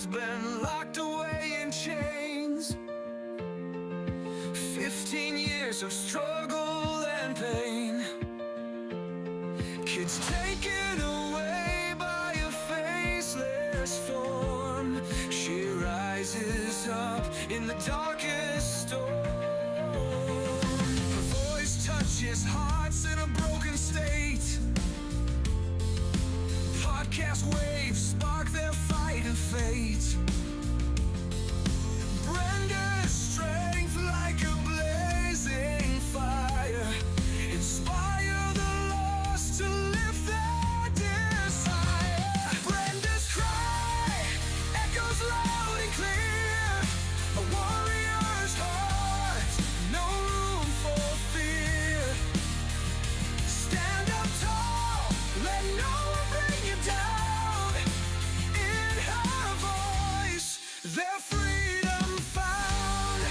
has been locked away in chains. 15 years of struggle and pain. Kids taken away by a faceless form. She rises up in the darkest storm. Her voice touches hearts in a broken state. Podcast waves spark their fight and fate. Brenda's strength like a blazing fire. Inspire the lost to lift their desire. Brenda's cry echoes loud and clear. A warrior's heart, no room for fear. Stand up tall, let no one bring you down. In her voice, their freedom found.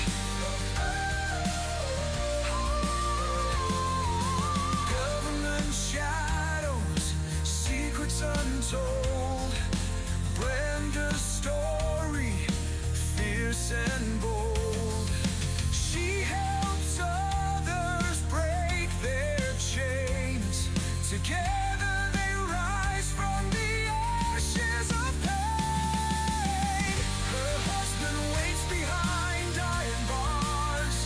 Government shadows, secrets untold. Brenda's story, fierce and bold. She helps others break their chains. Together they rise from the ashes of pain. Her husband waits behind iron bars,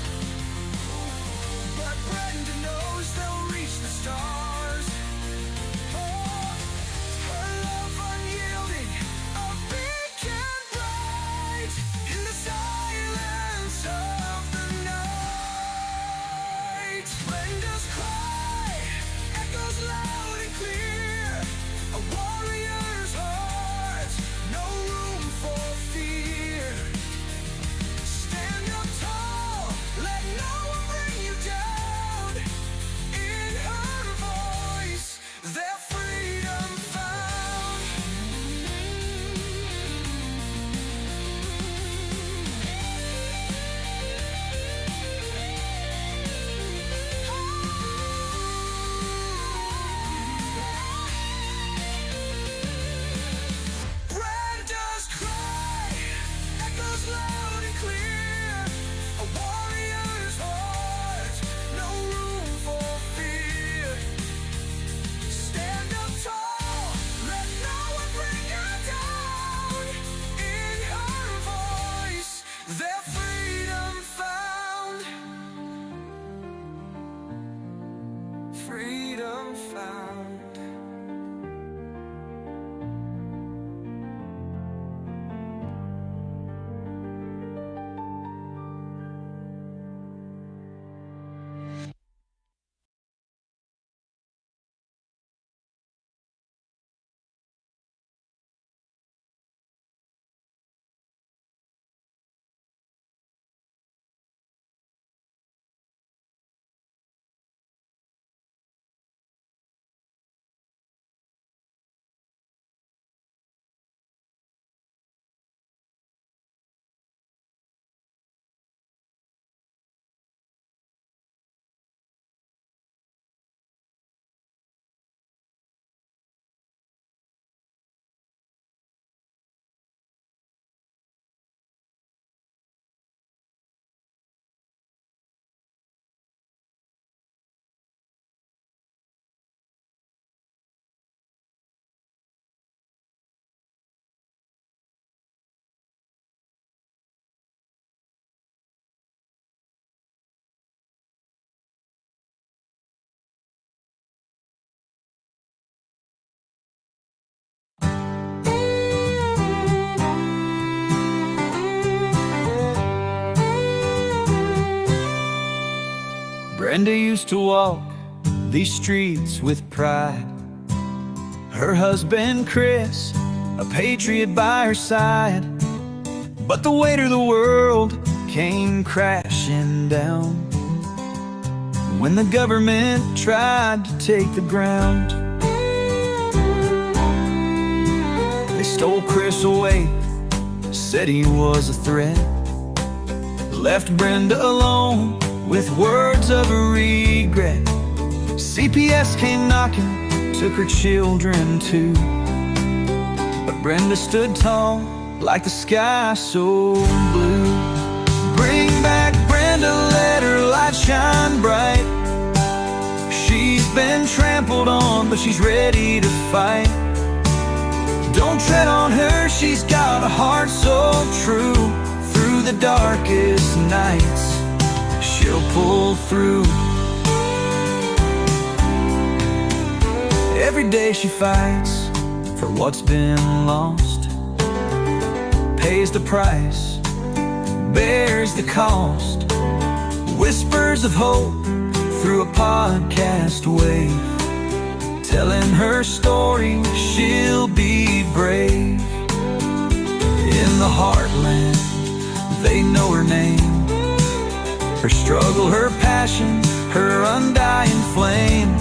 but Brenda knows they'll reach the stars. Oh, her love unyielding, a beacon bright in the silence of the night. Brenda's cry echoes loud and clear. A warrior's heart, no room for fear. Stand up tall, let no one bring you down. In her voice, their freedom found. Brenda's cry echoes loud and clear. A warrior's heart, no room for fear. Stand up tall, let no one bring you down. In her voice, their freedom found. Freedom found. Brenda used to walk these streets with pride. Her husband Chris, a patriot by her side. But the weight of the world came crashing down when the government tried to take the ground. They stole Chris away, said he was a threat, left Brenda alone with words of regret. CPS came knocking, took her children too. But Brenda stood tall like the sky so blue. Bring back Brenda, let her light shine bright. She's been trampled on, but she's ready to fight. Don't tread on her, she's got a heart so true. Through the darkest nights, she'll pull through. Every day she fights for what's been lost, pays the price, bears the cost. Whispers of hope through a podcast wave, telling her story, she'll be brave. In the heartland, they know her name, her struggle, her passion, her undying flame.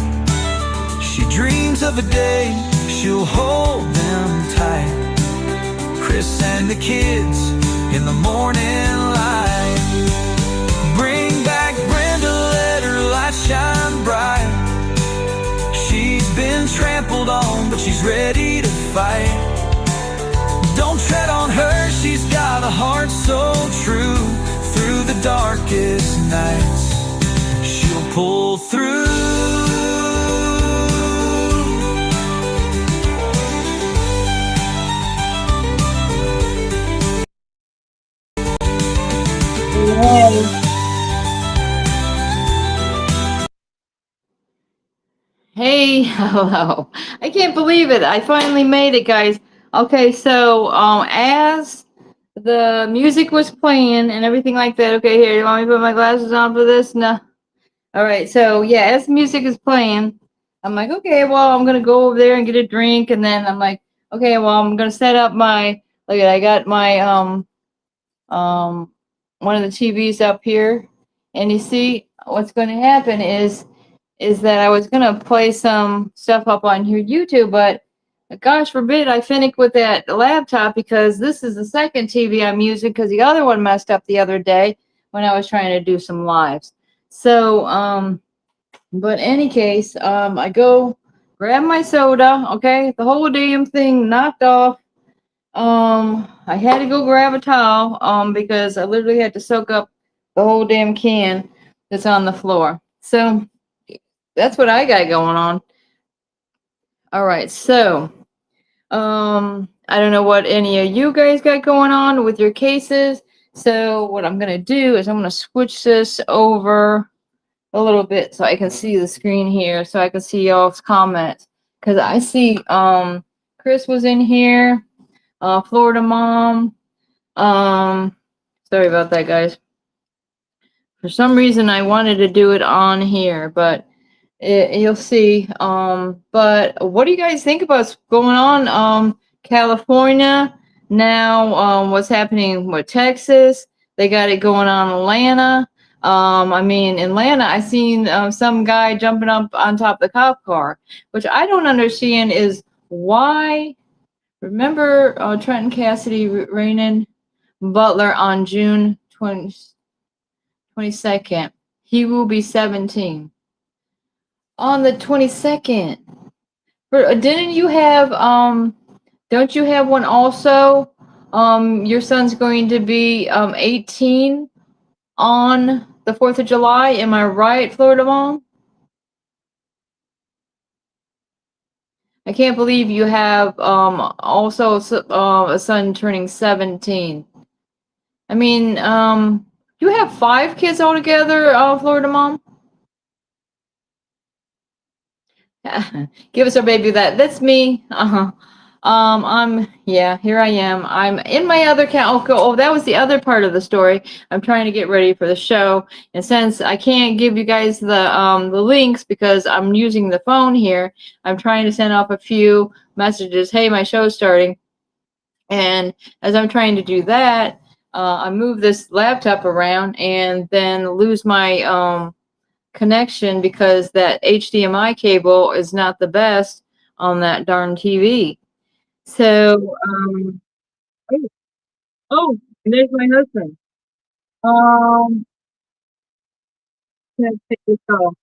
She dreams of a day she'll hold them tight, Chris and the kids in the morning light. Bring back Brenda, let her light shine bright. She's been trampled on, but she's ready to fight. Don't tread on her, she's got a heart so true. Through the darkest nights, she'll pull through. Hey, hello. I can't believe it. I finally made it, guys. Okay, so as the music was playing and everything like that. Okay, here, you want me to put my glasses on for this? No. All right, so yeah, as the music is playing, I'm like, okay, well, I'm gonna go over there and get a drink, and then I'm like, okay, well, I'm gonna set up my. Look at, I got my um one of the TVs up here, and you see what's going to happen is that I was gonna play some stuff up on here YouTube, but gosh forbid I finish with that laptop, because this is the second TV I'm using, because the other one messed up the other day when I was trying to do some lives. So but any case, I go grab my soda. Okay, the whole damn thing knocked off. I had to go grab a towel because I literally had to soak up the whole damn can that's on the floor. So that's what I got going on. All right, so I don't know what any of you guys got going on with your cases. So what I'm gonna do is I'm gonna switch this over a little bit so I can see the screen here, so I can see y'all's comments. Cause I see Chris was in here, Florida Mom. Sorry about that, guys. For some reason I wanted to do it on here, but you'll see. But what do you guys think about what's going on? California now. What's happening with Texas? They got it going on in Atlanta. I mean, in Atlanta, I seen some guy jumping up on top of the cop car, which I don't understand is why. Remember Trenton Cassidy raining Butler on June 22nd. He will be 17. On the 22nd. Didn't you have don't you have one also? Your son's going to be 18 on the 4th of July. Am I right, Florida Mom? I can't believe you have also a son turning 17. I mean, you have 5 kids altogether, Florida Mom? Give us our baby that. That's me. Uh-huh. Yeah, here I am. I'm in my other account. Oh, that was the other part of the story. I'm trying to get ready for the show. And since I can't give you guys the links because I'm using the phone here, I'm trying to send off a few messages. Hey, my show's starting. And as I'm trying to do that, I move this laptop around and then lose my connection because that HDMI cable is not the best on that darn TV. So, oh, oh, and there's my husband. Um, let's take this off.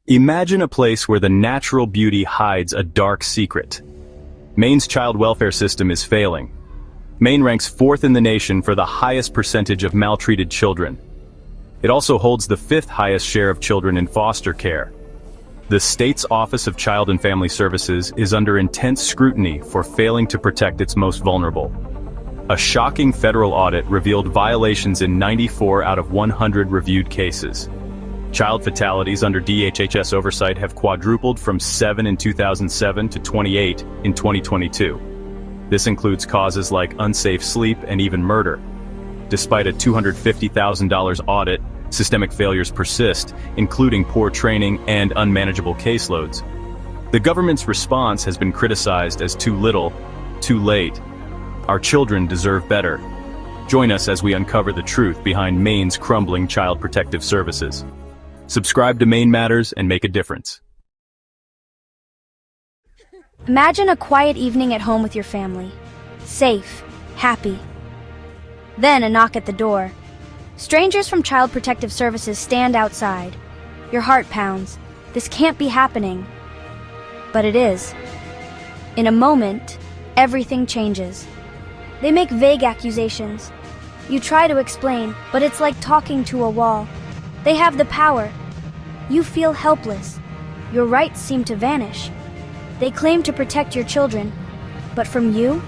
Imagine a place where the natural beauty hides a dark secret. Maine's child welfare system is failing. Maine ranks 4th in the nation for the highest percentage of maltreated children. It also holds the 5th highest share of children in foster care. The state's Office of Child and Family Services is under intense scrutiny for failing to protect its most vulnerable. A shocking federal audit revealed violations in 94 out of 100 reviewed cases. Child fatalities under DHHS oversight have quadrupled from 7 in 2007 to 28 in 2022. This includes causes like unsafe sleep and even murder. Despite a $250,000 audit, systemic failures persist, including poor training and unmanageable caseloads. The government's response has been criticized as too little, too late. Our children deserve better. Join us as we uncover the truth behind Maine's crumbling child protective services. Subscribe to Maine Matters and make a difference. Imagine a quiet evening at home with your family. Safe, happy. Then a knock at the door. Strangers from Child Protective Services stand outside. Your heart pounds. This can't be happening. But it is. In a moment, everything changes. They make vague accusations. You try to explain, but it's like talking to a wall. They have the power. You feel helpless. Your rights seem to vanish. They claim to protect your children, but from you?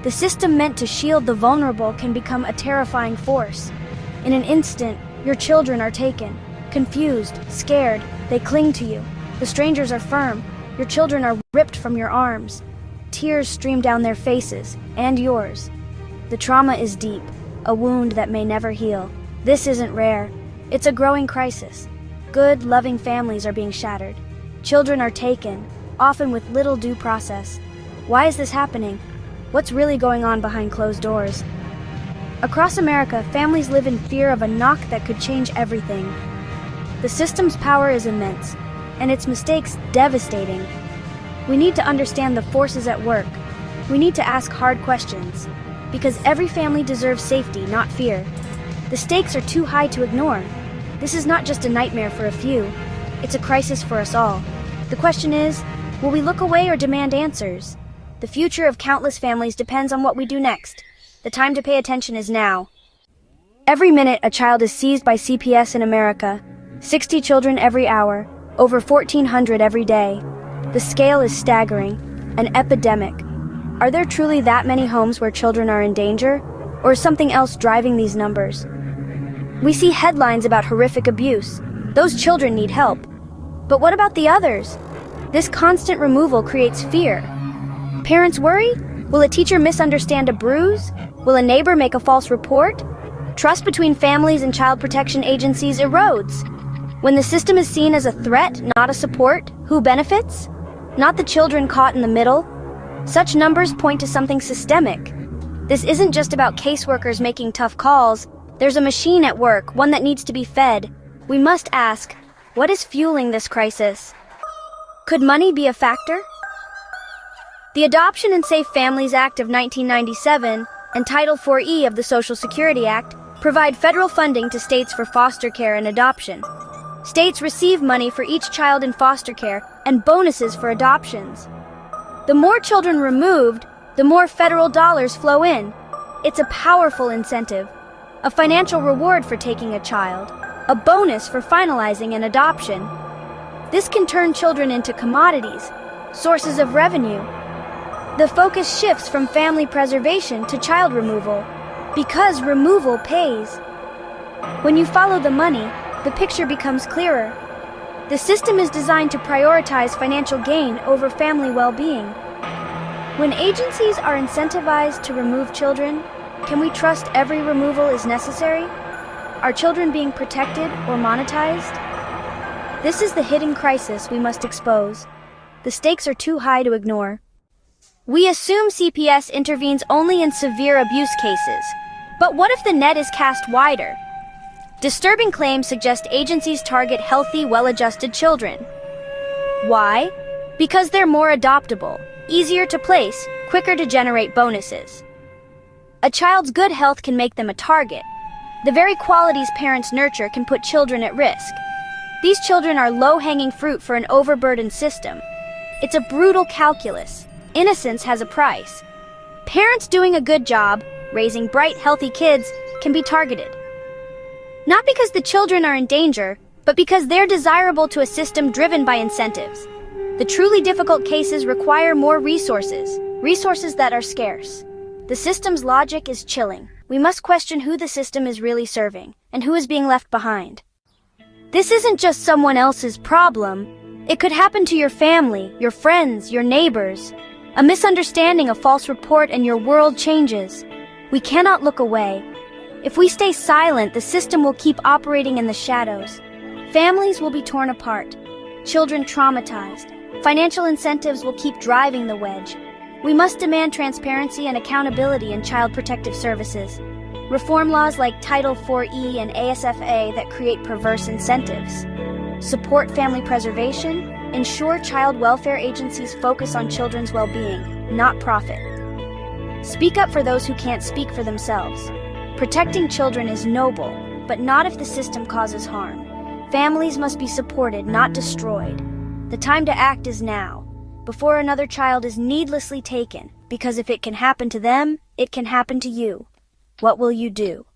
The system meant to shield the vulnerable can become a terrifying force. In an instant, your children are taken. Confused, scared, they cling to you. The strangers are firm. Your children are ripped from your arms. Tears stream down their faces, and yours. The trauma is deep, a wound that may never heal. This isn't rare. It's a growing crisis. Good, loving families are being shattered. Children are taken, often with little due process. Why is this happening? What's really going on behind closed doors? Across America, families live in fear of a knock that could change everything. The system's power is immense, and its mistakes devastating. We need to understand the forces at work. We need to ask hard questions, because every family deserves safety, not fear. The stakes are too high to ignore. This is not just a nightmare for a few. It's a crisis for us all. The question is, will we look away or demand answers? The future of countless families depends on what we do next. The time to pay attention is now. Every minute, a child is seized by CPS in America. 60 children every hour, over 1,400 every day. The scale is staggering, an epidemic. Are there truly that many homes where children are in danger? Or is something else driving these numbers? We see headlines about horrific abuse. Those children need help. But what about the others? This constant removal creates fear. Parents worry? Will a teacher misunderstand a bruise? Will a neighbor make a false report? Trust between families and child protection agencies erodes. When the system is seen as a threat, not a support, who benefits? Not the children caught in the middle. Such numbers point to something systemic. This isn't just about caseworkers making tough calls. There's a machine at work, one that needs to be fed. We must ask, what is fueling this crisis? Could money be a factor? The Adoption and Safe Families Act of 1997 and Title IV-E of the Social Security Act provide federal funding to states for foster care and adoption. States receive money for each child in foster care and bonuses for adoptions. The more children removed, the more federal dollars flow in. It's a powerful incentive. A financial reward for taking a child, a bonus for finalizing an adoption. This can turn children into commodities, sources of revenue. The focus shifts from family preservation to child removal, because removal pays. When you follow the money, the picture becomes clearer. The system is designed to prioritize financial gain over family well-being. When agencies are incentivized to remove children, can we trust every removal is necessary? Are children being protected or monetized? This is the hidden crisis we must expose. The stakes are too high to ignore. We assume CPS intervenes only in severe abuse cases. But what if the net is cast wider? Disturbing claims suggest agencies target healthy, well-adjusted children. Why? Because they're more adoptable, easier to place, quicker to generate bonuses. A child's good health can make them a target. The very qualities parents nurture can put children at risk. These children are low-hanging fruit for an overburdened system. It's a brutal calculus. Innocence has a price. Parents doing a good job, raising bright, healthy kids, can be targeted. Not because the children are in danger, but because they're desirable to a system driven by incentives. The truly difficult cases require more resources that are scarce. The system's logic is chilling. We must question who the system is really serving, and who is being left behind. This isn't just someone else's problem. It could happen to your family, your friends, your neighbors. A misunderstanding, a false report, and your world changes. We cannot look away. If we stay silent, the system will keep operating in the shadows. Families will be torn apart, children traumatized. Financial incentives will keep driving the wedge. We must demand transparency and accountability in child protective services. Reform laws like Title IV-E and ASFA that create perverse incentives. Support family preservation. Ensure child welfare agencies focus on children's well-being, not profit. Speak up for those who can't speak for themselves. Protecting children is noble, but not if the system causes harm. Families must be supported, not destroyed. The time to act is now, before another child is needlessly taken, because if it can happen to them, it can happen to you. What will you do?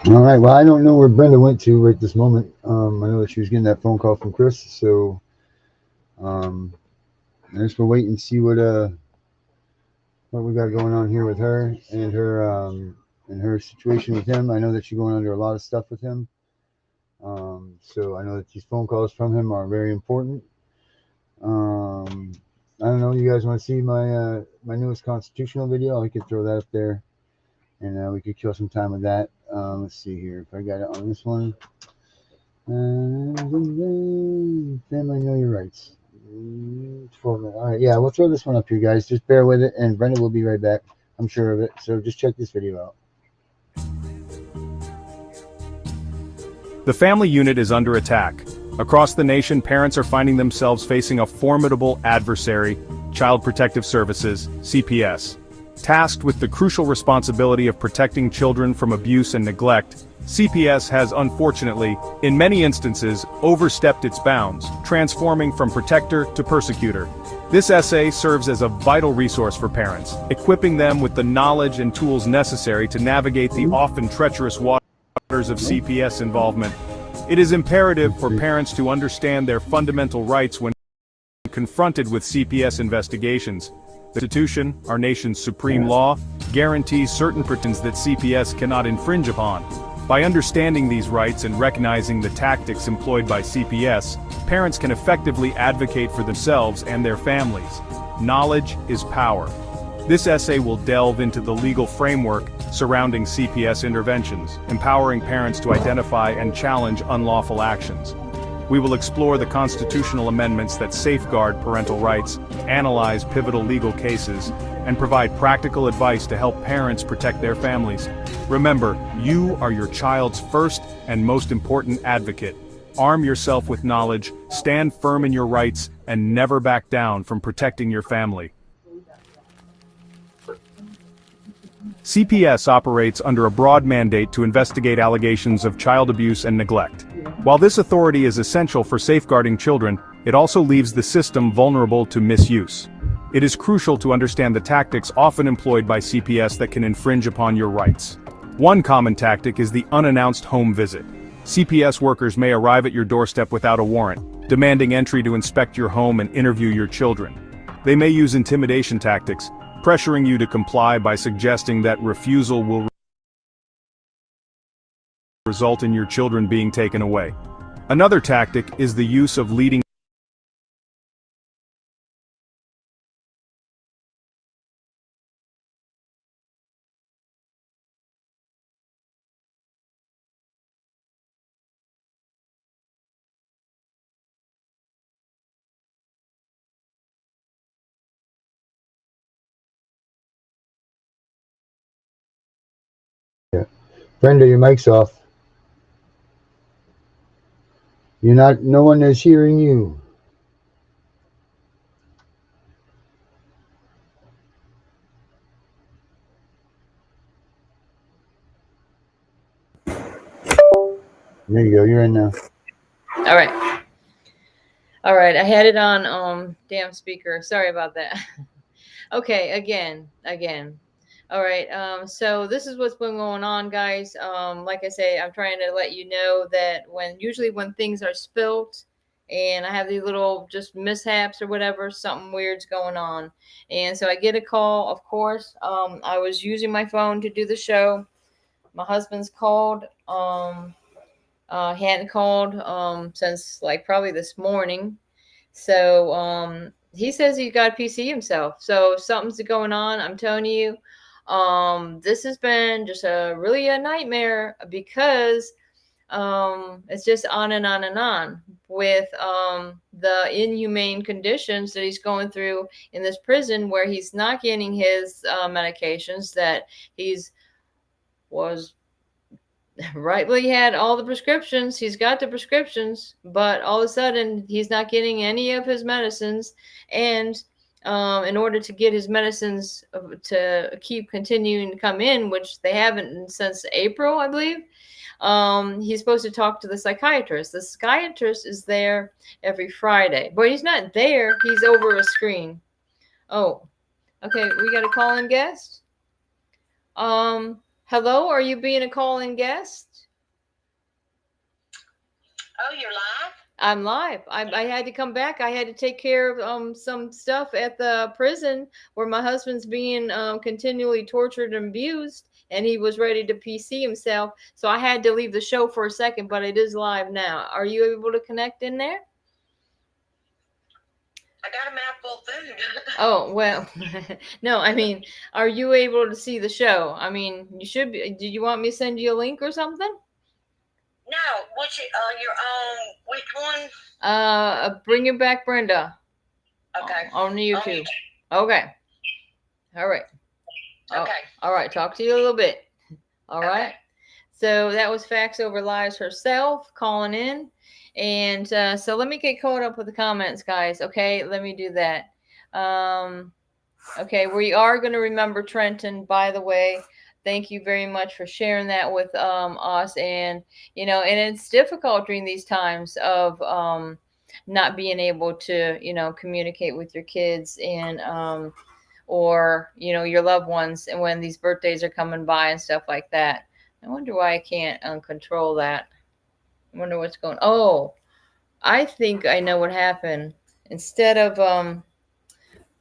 All right. Well, I don't know where Brenda went to right this moment. I know that she was getting that phone call from Chris, so I guess we'll wait and see what we got going on here with her and her situation with him. I know that she's going under a lot of stuff with him. So I know that these phone calls from him are very important. I don't know. You guys want to see my my newest constitutional video? I could throw that up there, and we could kill some time with that. Let's see here if I got it on this one. Family, know your rights. 4 minutes. All right, yeah, we'll throw this one up here, guys. Just bear with it, and Brenda will be right back. I'm sure of it. So just check this video out. The family unit is under attack. Across the nation, parents are finding themselves facing a formidable adversary, Child Protective Services, CPS. Tasked with the crucial responsibility of protecting children from abuse and neglect, CPS has unfortunately, in many instances, overstepped its bounds, transforming from protector to persecutor. This essay serves as a vital resource for parents, equipping them with the knowledge and tools necessary to navigate the often treacherous waters of CPS involvement. It is imperative for parents to understand their fundamental rights when confronted with CPS investigations. The Constitution, our nation's supreme law, guarantees certain protections that CPS cannot infringe upon. By understanding these rights and recognizing the tactics employed by CPS, parents can effectively advocate for themselves and their families. Knowledge is power. This essay will delve into the legal framework surrounding CPS interventions, empowering parents to identify and challenge unlawful actions. We will explore the constitutional amendments that safeguard parental rights, analyze pivotal legal cases, and provide practical advice to help parents protect their families. Remember, you are your child's first and most important advocate. Arm yourself with knowledge, stand firm in your rights, and never back down from protecting your family. CPS operates under a broad mandate to investigate allegations of child abuse and neglect. While this authority is essential for safeguarding children, it also leaves the system vulnerable to misuse. It is crucial to understand the tactics often employed by CPS that can infringe upon your rights. One common tactic is the unannounced home visit. CPS workers may arrive at your doorstep without a warrant, demanding entry to inspect your home and interview your children. They may use intimidation tactics, pressuring you to comply by suggesting that refusal will result in your children being taken away. Another tactic is the use of leading Brenda, your mic's off. You're not, no one is hearing you. There you go, you're in now. All right. All right. I had it on damn speaker. Sorry about that. Okay, again. All right. So this is what's been going on, guys. Like I say, I'm trying to let you know that usually when things are spilt and I have these little just mishaps or whatever, something weird's going on. And so I get a call, of course. I was using my phone to do the show. My husband's called. He hadn't called since like probably this morning. So he says he's got a PC himself. So something's going on. I'm telling you, this has been just really a nightmare because it's just on and on and on with the inhumane conditions that he's going through in this prison where he's not getting his medications that was rightly had all the prescriptions. He's got the prescriptions, but all of a sudden he's not getting any of his medicines. And in order to get his medicines to keep continuing to come in, which they haven't since April, I believe, he's supposed to talk to the psychiatrist. The psychiatrist is there every Friday, but he's not there. He's over a screen. Oh, okay. We got a call-in guest. Hello, are you being a call-in guest? Oh, you're live? I'm live. I had to come back. I had to take care of some stuff at the prison where my husband's being continually tortured and abused, and he was ready to PC himself. So I had to leave the show for a second, but it is live now. Are you able to connect in there? I got a mouthful of food. Oh, well, no, I mean, are you able to see the show? I mean, you should be. Do you want me to send you a link or something? No, what's it, you're on which one? Bring It Back Brenda. Okay. On YouTube. Okay. All right. Okay. All right. Talk to you a little bit. All Okay. right. So that was Facts Over Lies herself calling in. And so let me get caught up with the comments, guys. Okay. Let me do that. Okay. We are going to remember Trenton, by the way. Thank you very much for sharing that with us. And, and it's difficult during these times of not being able to, communicate with your kids and or, your loved ones. And when these birthdays are coming by and stuff like that. I wonder why I can't control that. I wonder what's going on. Oh, I think I know what happened. Instead of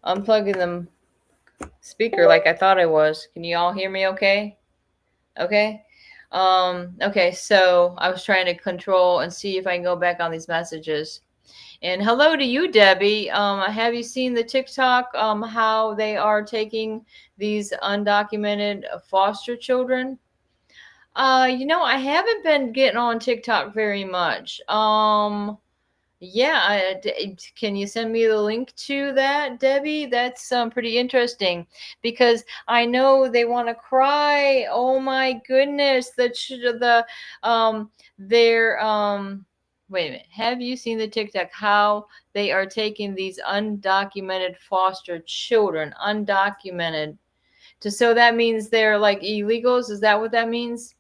unplugging the speaker like I thought I was. Can you all hear me okay? Okay. Okay, so I was trying to control and see if I can go back on these messages. And hello to you, Debbie. Have you seen the TikTok how they are taking these undocumented foster children? I haven't been getting on TikTok very much. Yeah, can you send me the link to that, Debbie? That's pretty interesting because I know they want to cry. Oh my goodness, wait a minute. Have you seen the TikTok how they are taking these undocumented foster children, undocumented? So that means they're like illegals. Is that what that means?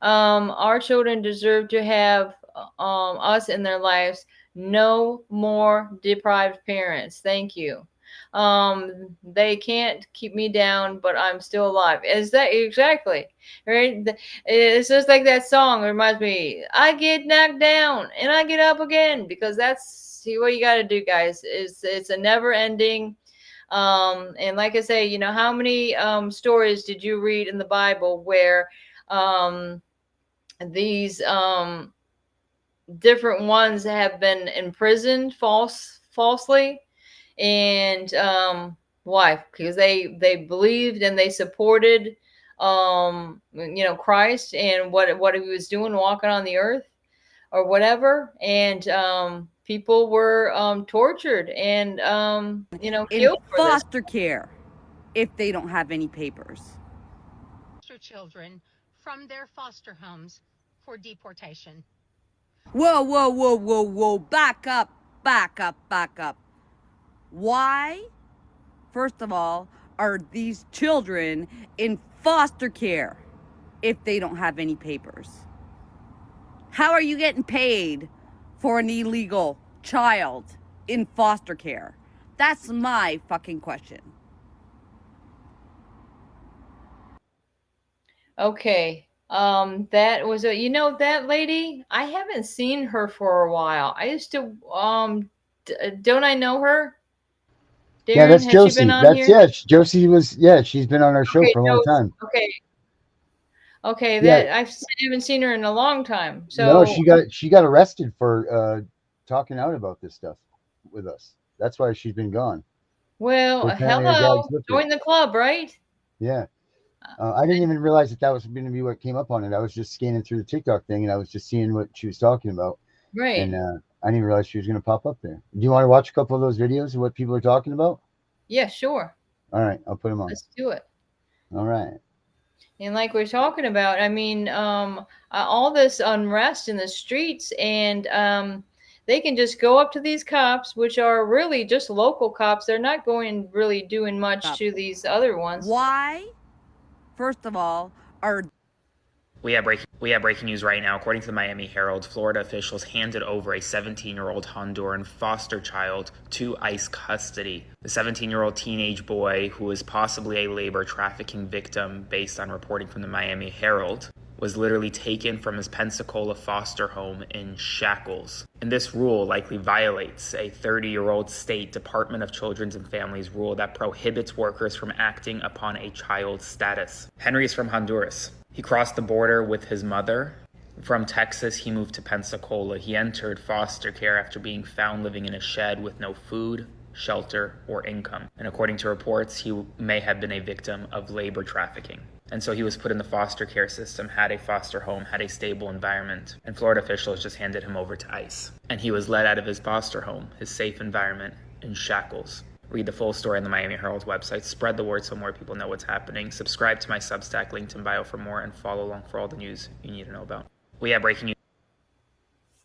Our children deserve to have us in their lives. No more deprived parents. Thank you. They can't keep me down, but I'm still alive. Is that exactly right? It's just like that song. It reminds me, I get knocked down and I get up again, because that's what you got to do, guys. It's a never ending And like I say, you know, how many stories did you read in the Bible where these different ones have been imprisoned falsely, and why? Because they believed and they supported you know, Christ and what he was doing, walking on the earth or whatever, and people were tortured and you know, in killed for this. foster care if they don't have any papers. Foster children from their foster homes for deportation. Whoa, whoa, whoa, whoa, whoa, back up, back up, back up. Why, first of all, are these children in foster care if they don't have any papers? How are you getting paid for an illegal child in foster care? That's my fucking question. Okay. That was a, you know, that lady, I haven't seen her for a while. I used to, don't I know her? Darren, Yeah, that's has Josie. she been on That's here? yeah. Josie was she's been on our show Okay, for a long time. Okay. Okay, Yeah. that I haven't seen her in a long time. So No, she got arrested for talking out about this stuff with us. That's why she's been gone. well, Apparently her hello, dad's with her. join the club, right? Yeah. I didn't even realize that was going to be what came up on it. I was just scanning through the TikTok thing and I was just seeing what she was talking about. Right. And I didn't realize she was going to pop up there. Do you want to watch a couple of those videos of what people are talking about? Yeah, sure. All right, I'll put them on. Let's do it. All right. And like we're talking about, I mean, all this unrest in the streets, and they can just go up to these cops, which are really just local cops. They're not going really doing much to these other ones. Why, first of all, are We have breaking news right now. According to the Miami Herald, Florida officials handed over a 17-year-old Honduran foster child to ICE custody. The 17-year-old teenage boy, who is possibly a labor trafficking victim based on reporting from the Miami Herald, was literally taken from his Pensacola foster home in shackles. And this rule likely violates a 30-year-old state Department of Children's and Families rule that prohibits workers from acting upon a child's status. Henry is from Honduras. He crossed the border with his mother. From Texas, he moved to Pensacola. He entered foster care after being found living in a shed with no food, shelter, or income. And according to reports, he may have been a victim of labor trafficking. And so he was put in the foster care system, had a foster home, had a stable environment. And Florida officials just handed him over to ICE. And he was led out of his foster home, his safe environment, in shackles. Read the full story on the Miami Herald's website. Spread the word so more people know what's happening. Subscribe to my Substack, linked in bio for more, and follow along for all the news you need to know about. We have breaking news.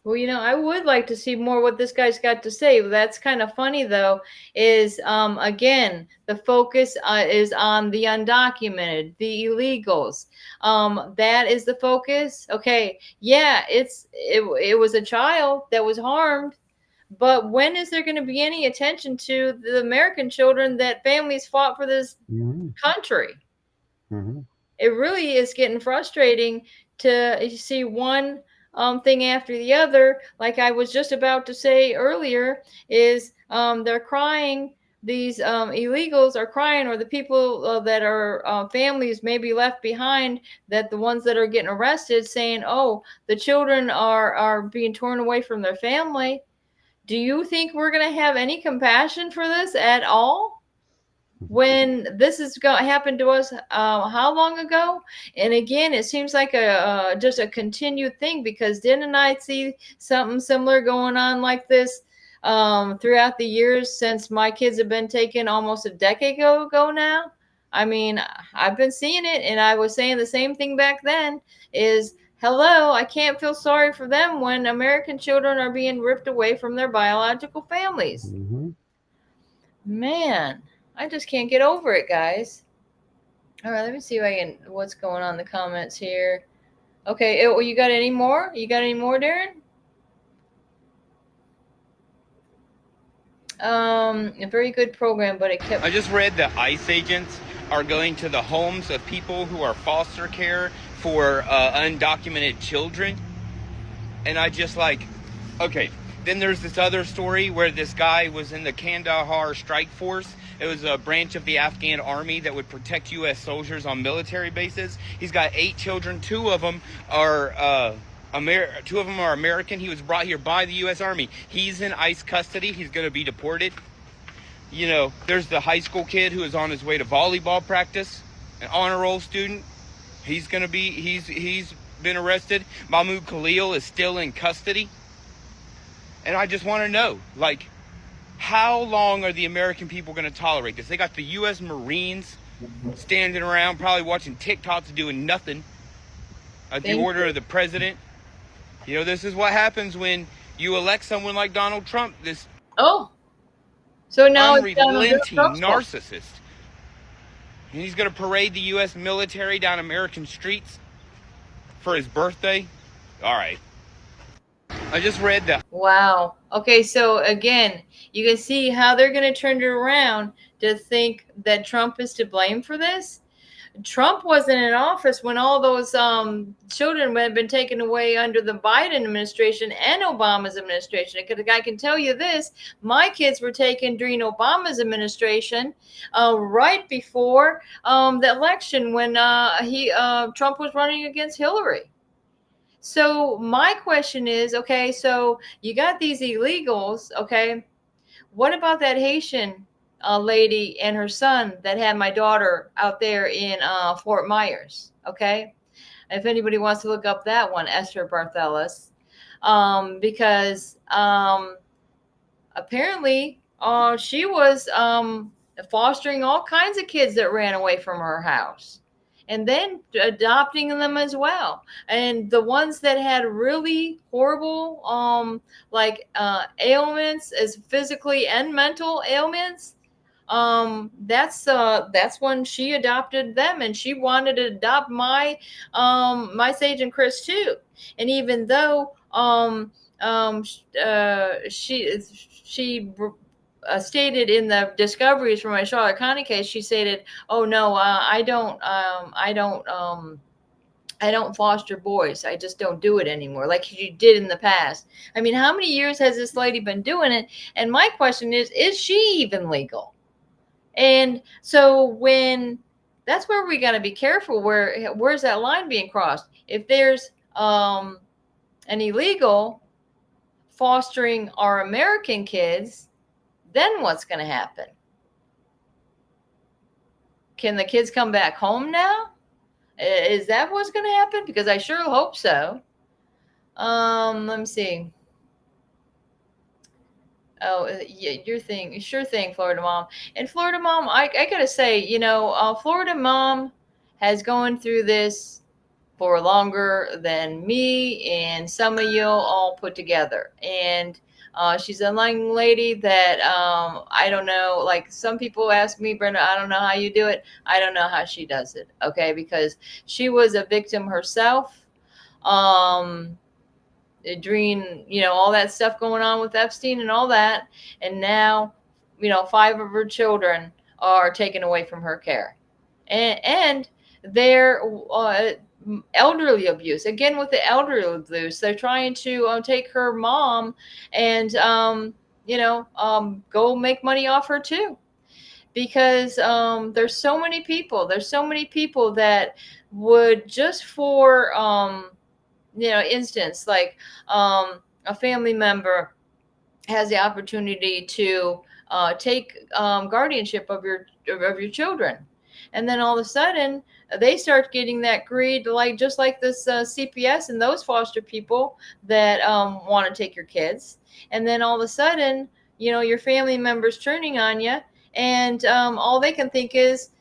Well, you know, I would like to see more what this guy's got to say. That's kind of funny, though, is, again, the focus is on the undocumented, the illegals. That is the focus. Okay, yeah, it was a child that was harmed. But when is there going to be any attention to the American children that families fought for this country? Mm-hmm. It really is getting frustrating to see one thing after the other. Like I was just about to say earlier, is they're crying. These illegals are crying, or the people that are families maybe left behind, that the ones that are getting arrested, saying, "Oh, the children are being torn away from their family." Do you think we're going to have any compassion for this at all? When this is going to happen to us, how long ago? And again, it seems like just a continued thing, because didn't I see something similar going on like this throughout the years since my kids have been taken almost a decade ago now? I mean, I've been seeing it, and I was saying the same thing back then, is hello, I can't feel sorry for them when American children are being ripped away from their biological families. Mm-hmm. Man, I just can't get over it, guys. All right, let me see if I can, what's going on in the comments here. Okay, you got any more? You got any more, Darren? A very good program, but it kept... I just read that ICE agents are going to the homes of people who are foster care for undocumented children. And I just like, okay, Then there's this other story where this guy was in the Kandahar Strike Force. It was a branch of the Afghan army that would protect U.S. soldiers on military bases. He's got 8 children. 2 of them are American. He was brought here by the U.S. Army. He's in ICE custody. He's going to be deported. You know, there's the high school kid who is on his way to volleyball practice, an honor roll student. He's been arrested. Mahmoud Khalil is still in custody. And I just want to know, like, how long are the American people going to tolerate this? They got the U.S. Marines standing around, probably watching TikToks, doing nothing at the order of the president. You know, this is what happens when you elect someone like Donald Trump, this so now unrelenting narcissist. And he's going to parade the U.S. military down American streets for his birthday. All right. I just read that. Wow. Okay, so again, you can see how they're going to turn it around to think that Trump is to blame for this. Trump wasn't in office when all those children had been taken away under the Biden administration and Obama's administration. Because I can tell you this, my kids were taken during Obama's administration, right before the election when Trump was running against Hillary. So my question is, okay, so you got these illegals, okay, what about that Haitian lady and her son that had my daughter out there in Fort Myers, okay? If anybody wants to look up that one, Esther Barthelos, because apparently she was fostering all kinds of kids that ran away from her house. And then adopting them as well. And the ones that had really horrible, ailments, as physically and mental ailments, that's when she adopted them, and she wanted to adopt my Sage and Chris too. And even though she stated in the discoveries from my Charlotte County case, she stated, "Oh no, I don't foster boys. I just don't do it anymore, like she did in the past." I mean, how many years has this lady been doing it? And my question is she even legal? And so that's where we got to be careful. Where's that line being crossed? If there's an illegal fostering our American kids, then what's going to happen? Can the kids come back home now? Is that what's going to happen? Because I sure hope so. Let me see. Oh, yeah, your thing. Sure thing, Florida Mom. And Florida Mom, I got to say, Florida Mom has gone through this for longer than me and some of you all put together. And she's a young lady that I don't know, like some people ask me, Brenda, I don't know how you do it. I don't know how she does it, okay? Because she was a victim herself during, all that stuff going on with Epstein and all that. And now, 5 of her children are taken away from her care. And they're elderly abuse. Again, with the elderly abuse, they're trying to take her mom and go make money off her too, because there's so many people that would, just for instance, like a family member has the opportunity to take guardianship of your children, and then all of a sudden they start getting that greed, just like this CPS and those foster people that want to take your kids. And then all of a sudden, your family members turning on you, and all they can think is,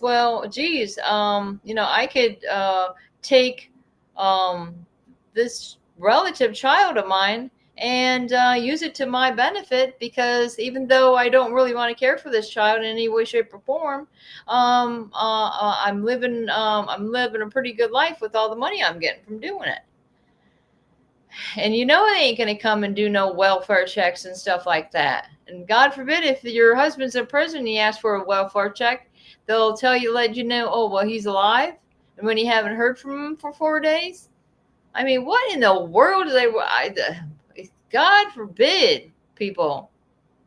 well, geez, I could take this relative child of mine and use it to my benefit, because even though I don't really want to care for this child in any way, shape, or form, I'm living a pretty good life with all the money I'm getting from doing it. And they ain't going to come and do no welfare checks and stuff like that. And God forbid, if your husband's in prison and he asks for a welfare check, they'll let you know, oh, well, he's alive. And when you haven't heard from him for 4 days, I mean, what in the world do they? God forbid, people.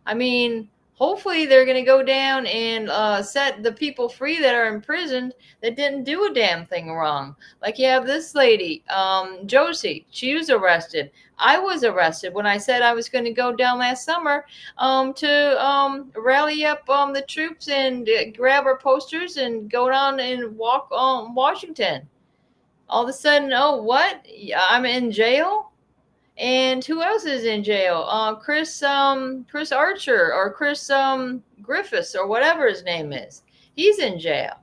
I mean, hopefully they're going to go down and set the people free that are imprisoned that didn't do a damn thing wrong. Like you have this lady, Josie. She was arrested. I was arrested when I said I was going to go down last summer to rally up the troops and grab our posters and go down and walk Washington. All of a sudden, oh, what? I'm in jail? And who else is in jail? Chris Archer or Chris Griffiths or whatever his name is. He's in jail.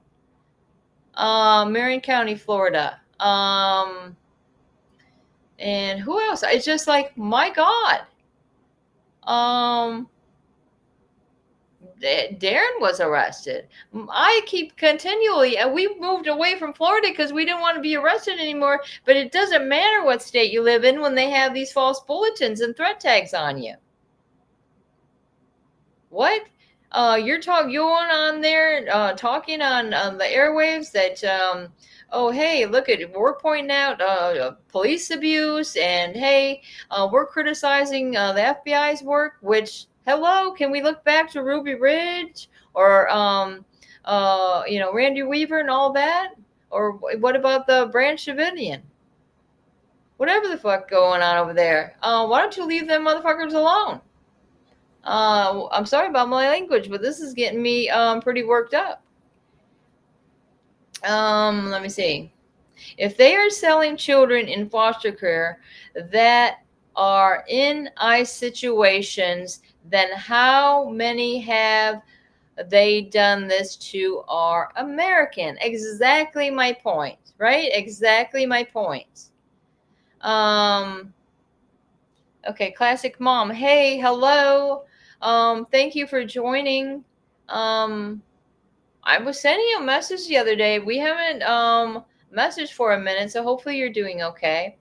Marion County, Florida. And who else? It's just like, my God. Darren was arrested. I keep continually, and we moved away from Florida because we didn't want to be arrested anymore. But it doesn't matter what state you live in when they have these false bulletins and threat tags on you. What? You're going on there, talking on the airwaves that, oh, hey, look we're pointing out police abuse, and hey, we're criticizing the FBI's work, which, hello, can we look back to Ruby Ridge or, Randy Weaver and all that? Or what about the Branch Davidian? Whatever the fuck going on over there. Why don't you leave them motherfuckers alone? I'm sorry about my language, but this is getting me pretty worked up. Let me see. If they are selling children in foster care that are in ICE situations, then how many have they done this to our American? Exactly my point, right? Exactly my point. Okay, Classic Mom. Hey, hello. Thank you for joining. I was sending you a message the other day. We haven't messaged for a minute, so hopefully you're doing okay.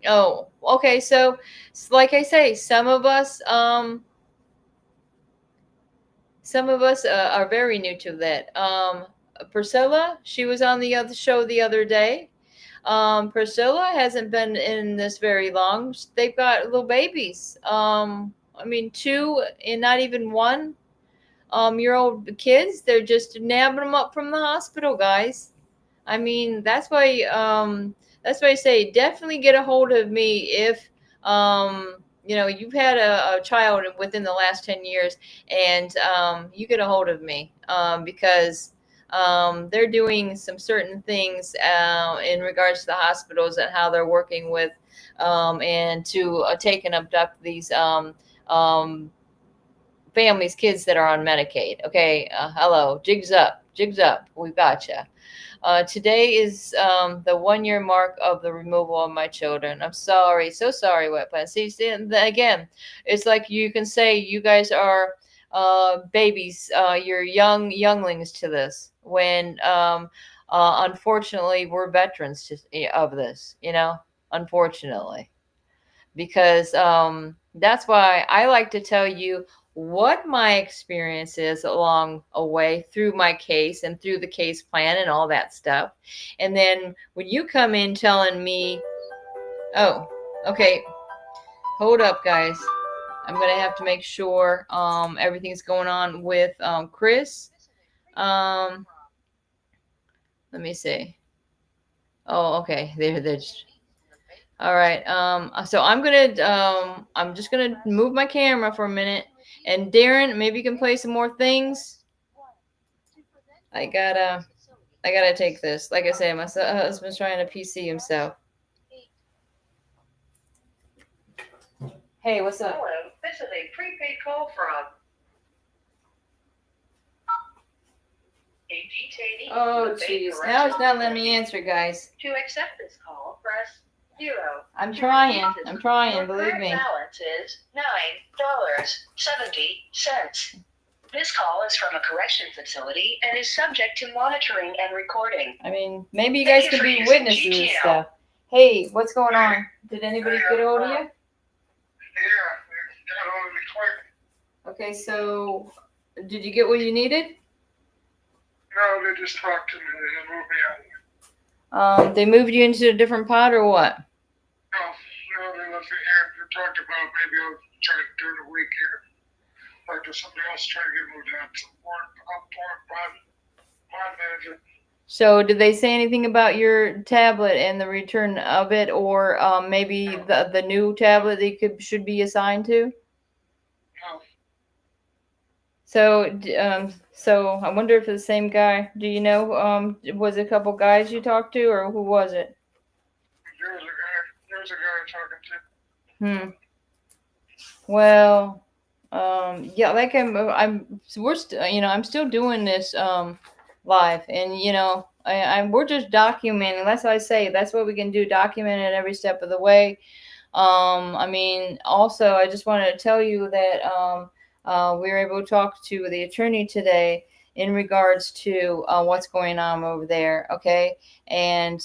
Oh, okay. So, like I say, some of us are very new to that. Priscilla, she was on the other show the other day. Priscilla hasn't been in this very long. They've got little babies. I mean, 2 and not even 1 year old kids. They're just nabbing them up from the hospital, guys. I mean, that's why I say definitely get a hold of me if you've had a child within the last 10 years and you get a hold of me because they're doing some certain things in regards to the hospitals and how they're working with and to take and abduct these families, kids that are on Medicaid. Okay, hello, jigs up, we gotcha. Today is the 1-year mark of the removal of my children. I'm sorry, so sorry, Wet Plant. See, again, it's like you can say you guys are babies, you're younglings to this, when unfortunately we're veterans of this, unfortunately, because that's why I like to tell you what my experience is along a way through my case and through the case plan and all that stuff. And then when you come in telling me, oh, okay, hold up, guys. I'm going to have to make sure everything's going on with Chris. Let me see. Oh, okay. They're just... All right. So I'm just gonna move my camera for a minute, and Darren, maybe you can play some more things. I gotta take this. Like I say, my husband's trying to PC himself. Hey, what's up? Hello, this is a prepaid call from a detainee. Oh, jeez. Now it's not letting me answer, guys. To accept this call, press 0. I'm trying, believe me. Balance is $9.70. This call is from a correction facility and is subject to monitoring and recording. I mean, maybe you guys could be witnesses to this stuff. Hey, what's going on? Did anybody get a hold of you? Yeah, got hold of me quick. Okay, so did you get what you needed? No, they just talked to me. They moved me out. They moved you into a different pod or what? No, if you talked about maybe I'll try to during the week here. Like if somebody else trying to get moved out, some more bond manager. So did they say anything about your tablet and the return of it, or maybe the new tablet they should be assigned to? No. So I wonder if it's the same guy. Do you know? Was it a couple guys you talked to, or who was it? There was a guy talking to. Well, yeah, like I'm still doing this live, and we're just documenting. That's what I say. That's what we can do. Document it every step of the way. I mean, also, I just wanted to tell you that we were able to talk to the attorney today in regards to what's going on over there. Okay, and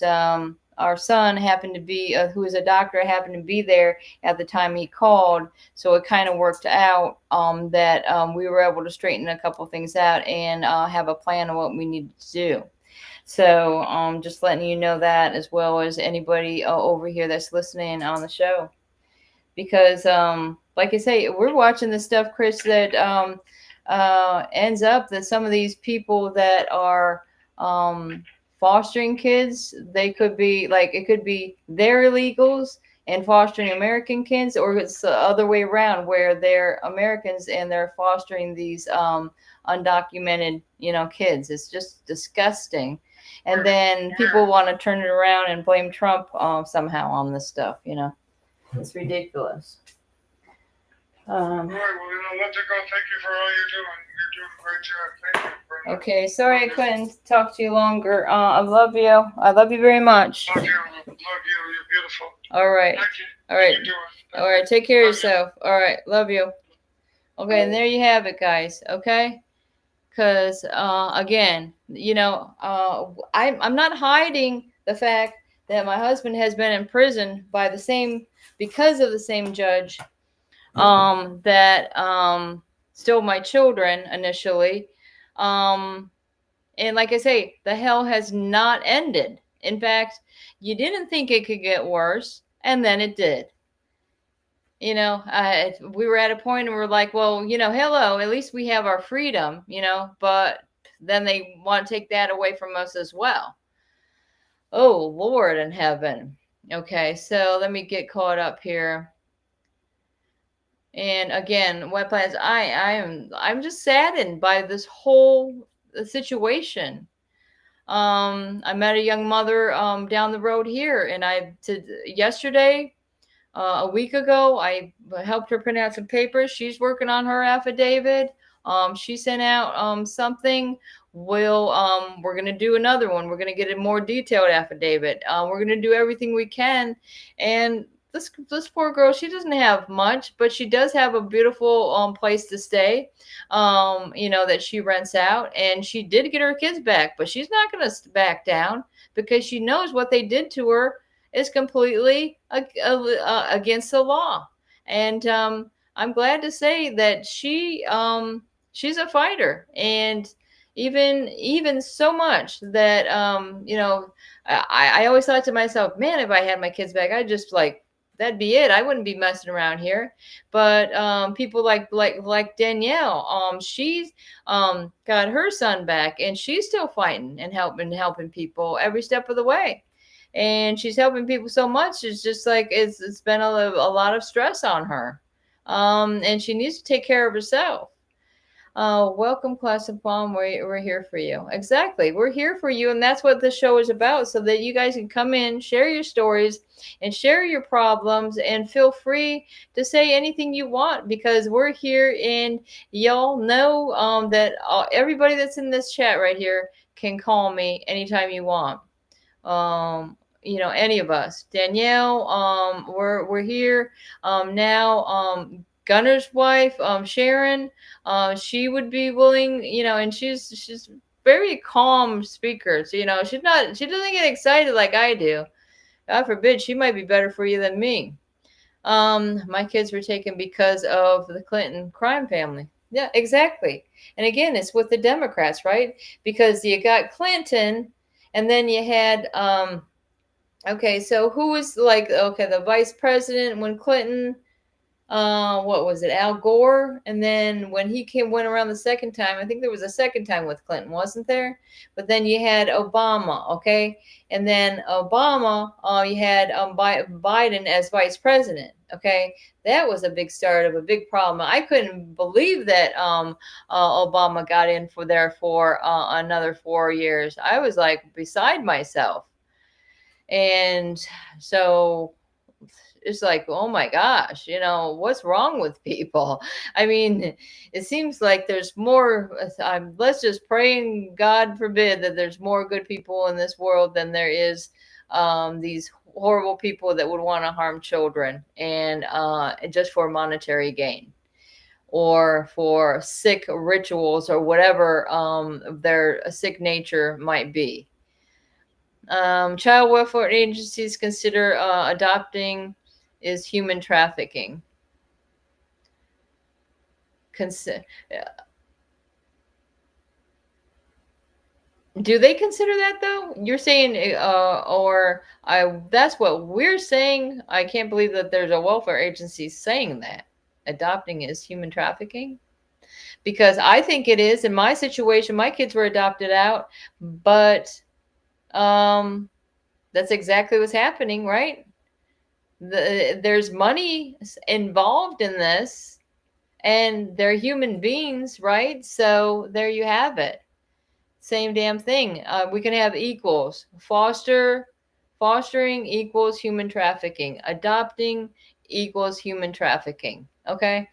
our son happened to be, who is a doctor, happened to be there at the time he called. So it kind of worked out that we were able to straighten a couple things out and have a plan of what we needed to do. So just letting you know that, as well as anybody over here that's listening on the show. Because like I say, we're watching the stuff, Chris, that ends up that some of these people that are fostering kids, they could be like, it could be they're illegals and fostering American kids, or it's the other way around where they're Americans and they're fostering these undocumented, kids. It's just disgusting. And then people want to turn it around and blame Trump somehow on this stuff, It's ridiculous. All right, well, let you go. Thank you for all you're doing. You're doing a great job. Thank you, Brenda. Okay, sorry I couldn't talk to you longer. I love you. I love you very much. Love you. You're beautiful. All right. Thank you. All right. You're doing. All right. Take care of yourself. All right. Love you. Okay, and there you have it, guys. Okay. Because again, I'm not hiding the fact that my husband has been in prison because of the same judge that stole my children initially. And like I say, the hell has not ended. In fact, you didn't think it could get worse, and then it did. We were at a point and we're like, well, hello, at least we have our freedom, but then they want to take that away from us as well. Oh, Lord in heaven. Okay, so let me get caught up here. And again, what plans? I'm just saddened by this whole situation. I met a young mother down the road here, and yesterday, a week ago, I helped her print out some papers. She's working on her affidavit. She sent out something. We're going to do another one. We're going to get a more detailed affidavit. We're going to do everything we can. And this poor girl, she doesn't have much, but she does have a beautiful place to stay, that she rents out. And she did get her kids back, but she's not going to back down because she knows what they did to her is completely against the law. And I'm glad to say that she's a fighter, and even so much that I always thought to myself, man, if I had my kids back, I'd just that'd be it. I wouldn't be messing around here. But people like Danielle, she's got her son back, and she's still fighting and helping people every step of the way. And she's helping people so much. It's just it's been a lot of stress on her. And she needs to take care of herself. Welcome, Class of Palm. We're here for you. Exactly. We're here for you. And that's what the show is about, so that you guys can come in, share your stories, and share your problems, and feel free to say anything you want, because we're here, and y'all know that everybody that's in this chat right here can call me anytime you want. Any of us. Danielle, we're here now. Gunner's wife, Sharon, she would be willing, and she's very calm speaker. So, she doesn't get excited like I do. God forbid, she might be better for you than me. My kids were taken because of the Clinton crime family. Yeah, exactly. And again, it's with the Democrats, right? Because you got Clinton, and then you had Okay, so who was like, okay, the vice president when Clinton, what was it, Al Gore? And then when he went around the second time, I think there was a second time with Clinton, wasn't there? But then you had Obama, okay? And then Obama, you had Biden as vice president, okay? That was a big start of a big problem. I couldn't believe that Obama got in for another 4 years. I was like beside myself. And so it's like, oh my gosh, what's wrong with people? I mean, it seems like there's more. Let's just pray and God forbid that there's more good people in this world than there is these horrible people that would want to harm children and just for monetary gain or for sick rituals or whatever their sick nature might be. Child welfare agencies consider adopting is human trafficking. Do they consider that though? You're saying, that's what we're saying. I can't believe that there's a welfare agency saying that adopting is human trafficking. Because I think it is. In my situation, my kids were adopted out, but that's exactly what's happening, right? There's money involved in this, and they're human beings, right? So there you have it. Same damn thing. We can have equals. Fostering equals human trafficking. Adopting equals human trafficking. Okay?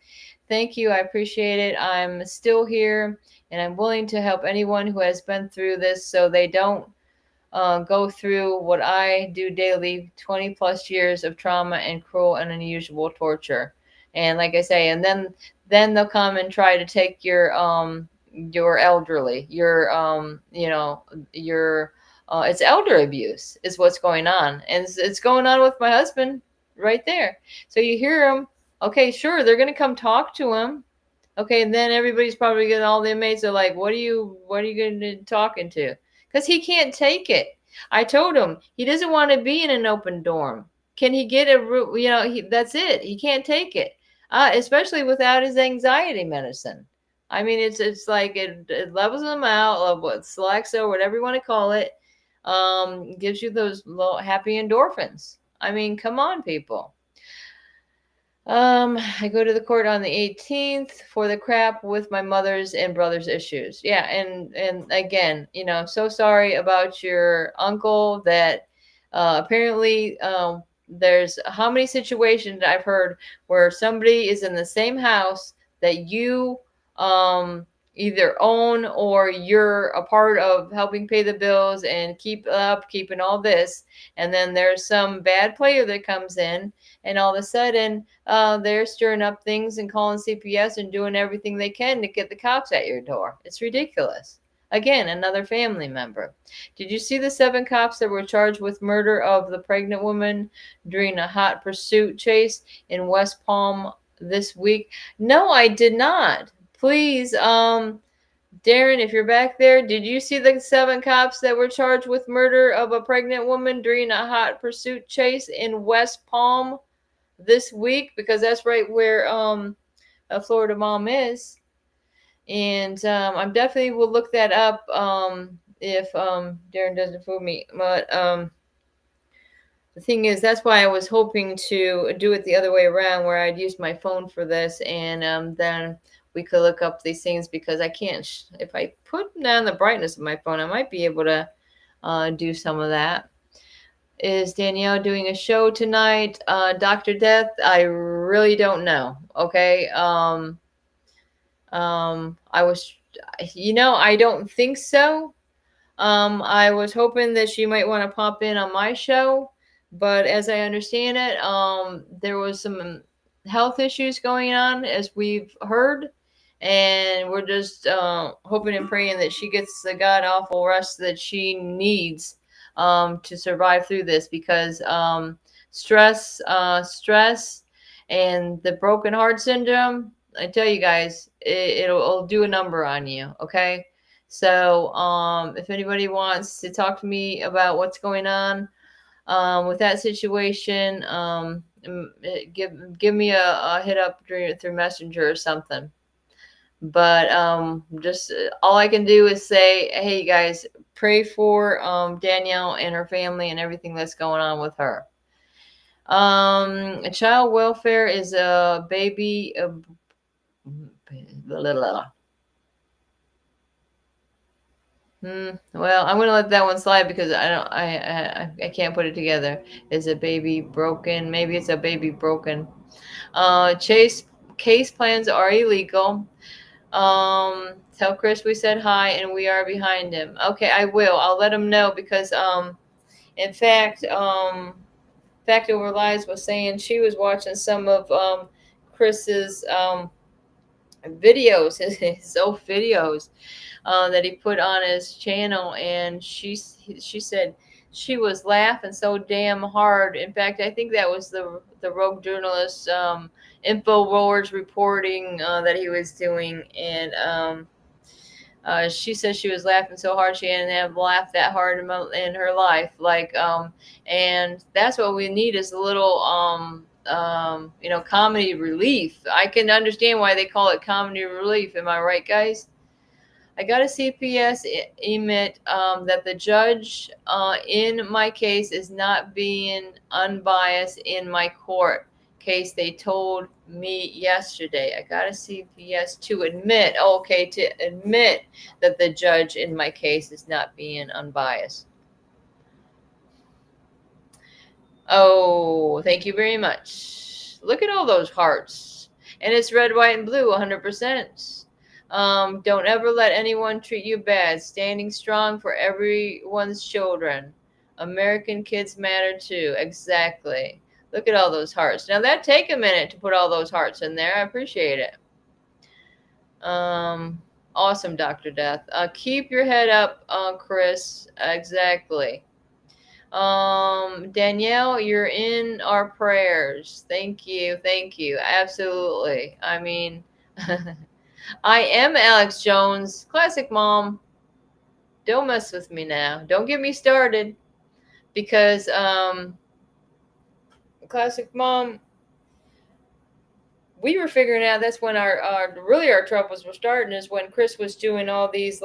Thank you. I appreciate it. I'm still here, and I'm willing to help anyone who has been through this so they don't go through what I do daily, 20 plus years of trauma and cruel and unusual torture. And like I say, and then they'll come and try to take your elderly, it's elder abuse is what's going on. And it's going on with my husband right there. So you hear them. Okay, sure. They're going to come talk to him. Okay. And then everybody's probably getting, all the inmates are like, what are you going to be talking to? Because he can't take it. I told him he doesn't want to be in an open dorm. Can he get that's it. He can't take it, especially without his anxiety medicine. I mean, it's like it levels them out of what Slaxo, whatever you want to call it, gives you those little happy endorphins. I mean, come on, people. I go to the court on the 18th for the crap with my mother's and brother's issues. Yeah, and again, so sorry about your uncle that apparently there's how many situations I've heard where somebody is in the same house that you either own or you're a part of helping pay the bills and keeping all this, and then there's some bad player that comes in and all of a sudden they're stirring up things and calling CPS and doing everything they can to get the cops at your door. It's ridiculous. Again, another family member. Did you see the 7 cops that were charged with murder of the pregnant woman during a hot pursuit chase in West Palm this week? No, I did not. Please, Darren, if you're back there, did you see the 7 cops that were charged with murder of a pregnant woman during a hot pursuit chase in West Palm this week? Because that's right where a Florida mom is. And I definitely will look that up if Darren doesn't fool me. But the thing is, that's why I was hoping to do it the other way around, where I'd use my phone for this, and then we could look up these things, because I can't. If I put down the brightness of my phone, I might be able to do some of that. Is Danielle doing a show tonight? Dr. Death, I really don't know. Okay. I don't think so. I was hoping that she might want to pop in on my show, but as I understand it, there was some health issues going on, as we've heard, and we're just hoping and praying that she gets the god awful rest that she needs to survive through this, because stress and the broken heart syndrome, I tell you guys, it'll do a number on you. Okay. So if anybody wants to talk to me about what's going on, with that situation, give me a hit up through Messenger or something. But just all I can do is say, hey, you guys, pray for Danielle and her family and everything that's going on with her. Child welfare is a baby. Well, I'm gonna let that one slide because I can't put it together. Is a baby broken? Maybe it's a baby broken. Chase case plans are illegal. Tell Chris we said hi and we are behind him. Okay, I will. I'll let him know because in fact Fact Over Lies was saying she was watching some of Chris's videos, his old videos that he put on his channel, and she said she was laughing so damn hard. In fact, I think that was the rogue journalist InfoWars reporting that he was doing, and she said she was laughing so hard she hadn't have laughed that hard in her life. Like, and that's what we need is a little, comedy relief. I can understand why they call it comedy relief. Am I right, guys? I got a CPS emit that the judge in my case is not being unbiased in my court case. They told me yesterday. I got a CPS to admit, to admit that the judge in my case is not being unbiased. Oh, thank you very much. Look at all those hearts. And it's red, white, and blue, 100%. Don't ever let anyone treat you bad. Standing strong for everyone's children. American kids matter too. Exactly. Look at all those hearts. Now that take a minute to put all those hearts in there. I appreciate it. Awesome, Dr. Death. Keep your head up, Chris. Exactly. Danielle, you're in our prayers. Thank you. Thank you. Absolutely. I mean, I am Alex Jones. Classic mom. Don't mess with me now. Don't get me started. Because, classic mom, we were figuring out that's when our troubles were starting, is when Chris was doing all these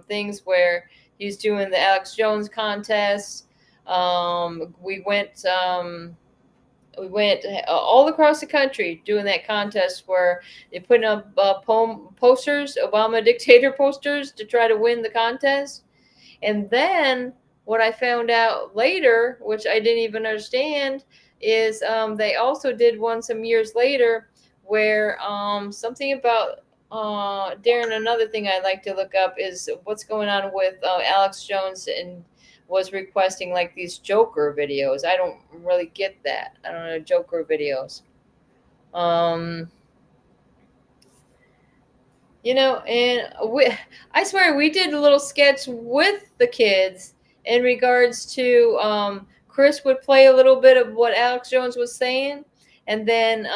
things where he's doing the Alex Jones contest. We went all across the country doing that contest where they're putting up posters, Obama dictator posters, to try to win the contest. And then what I found out later, which I didn't even understand, is they also did one some years later where something about Darren, another thing I'd like to look up is what's going on with Alex Jones, and was requesting like these Joker videos. I don't really get that. I don't know, Joker videos. And I swear we did a little sketch with the kids in regards to Chris would play a little bit of what Alex Jones was saying, and then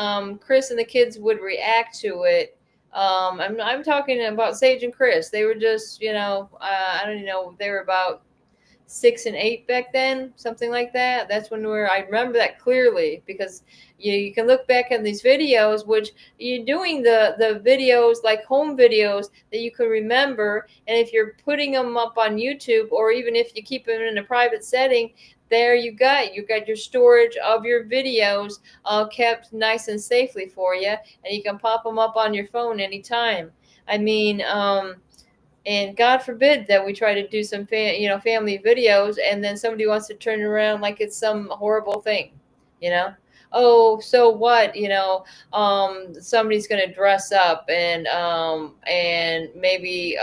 Chris and the kids would react to it. I'm talking about Sage and Chris. They were just, I don't even know, they were about 6 and 8 back then, something like that. That's when I remember that clearly, because you can look back at these videos, which you're doing the videos like home videos that you can remember. And if you're putting them up on YouTube, or even if you keep them in a private setting, there you got your storage of your videos kept nice and safely for you, and you can pop them up on your phone anytime. I mean, and God forbid that we try to do some family videos, and then somebody wants to turn it around like it's some horrible thing, Oh, so what? Somebody's going to dress up and maybe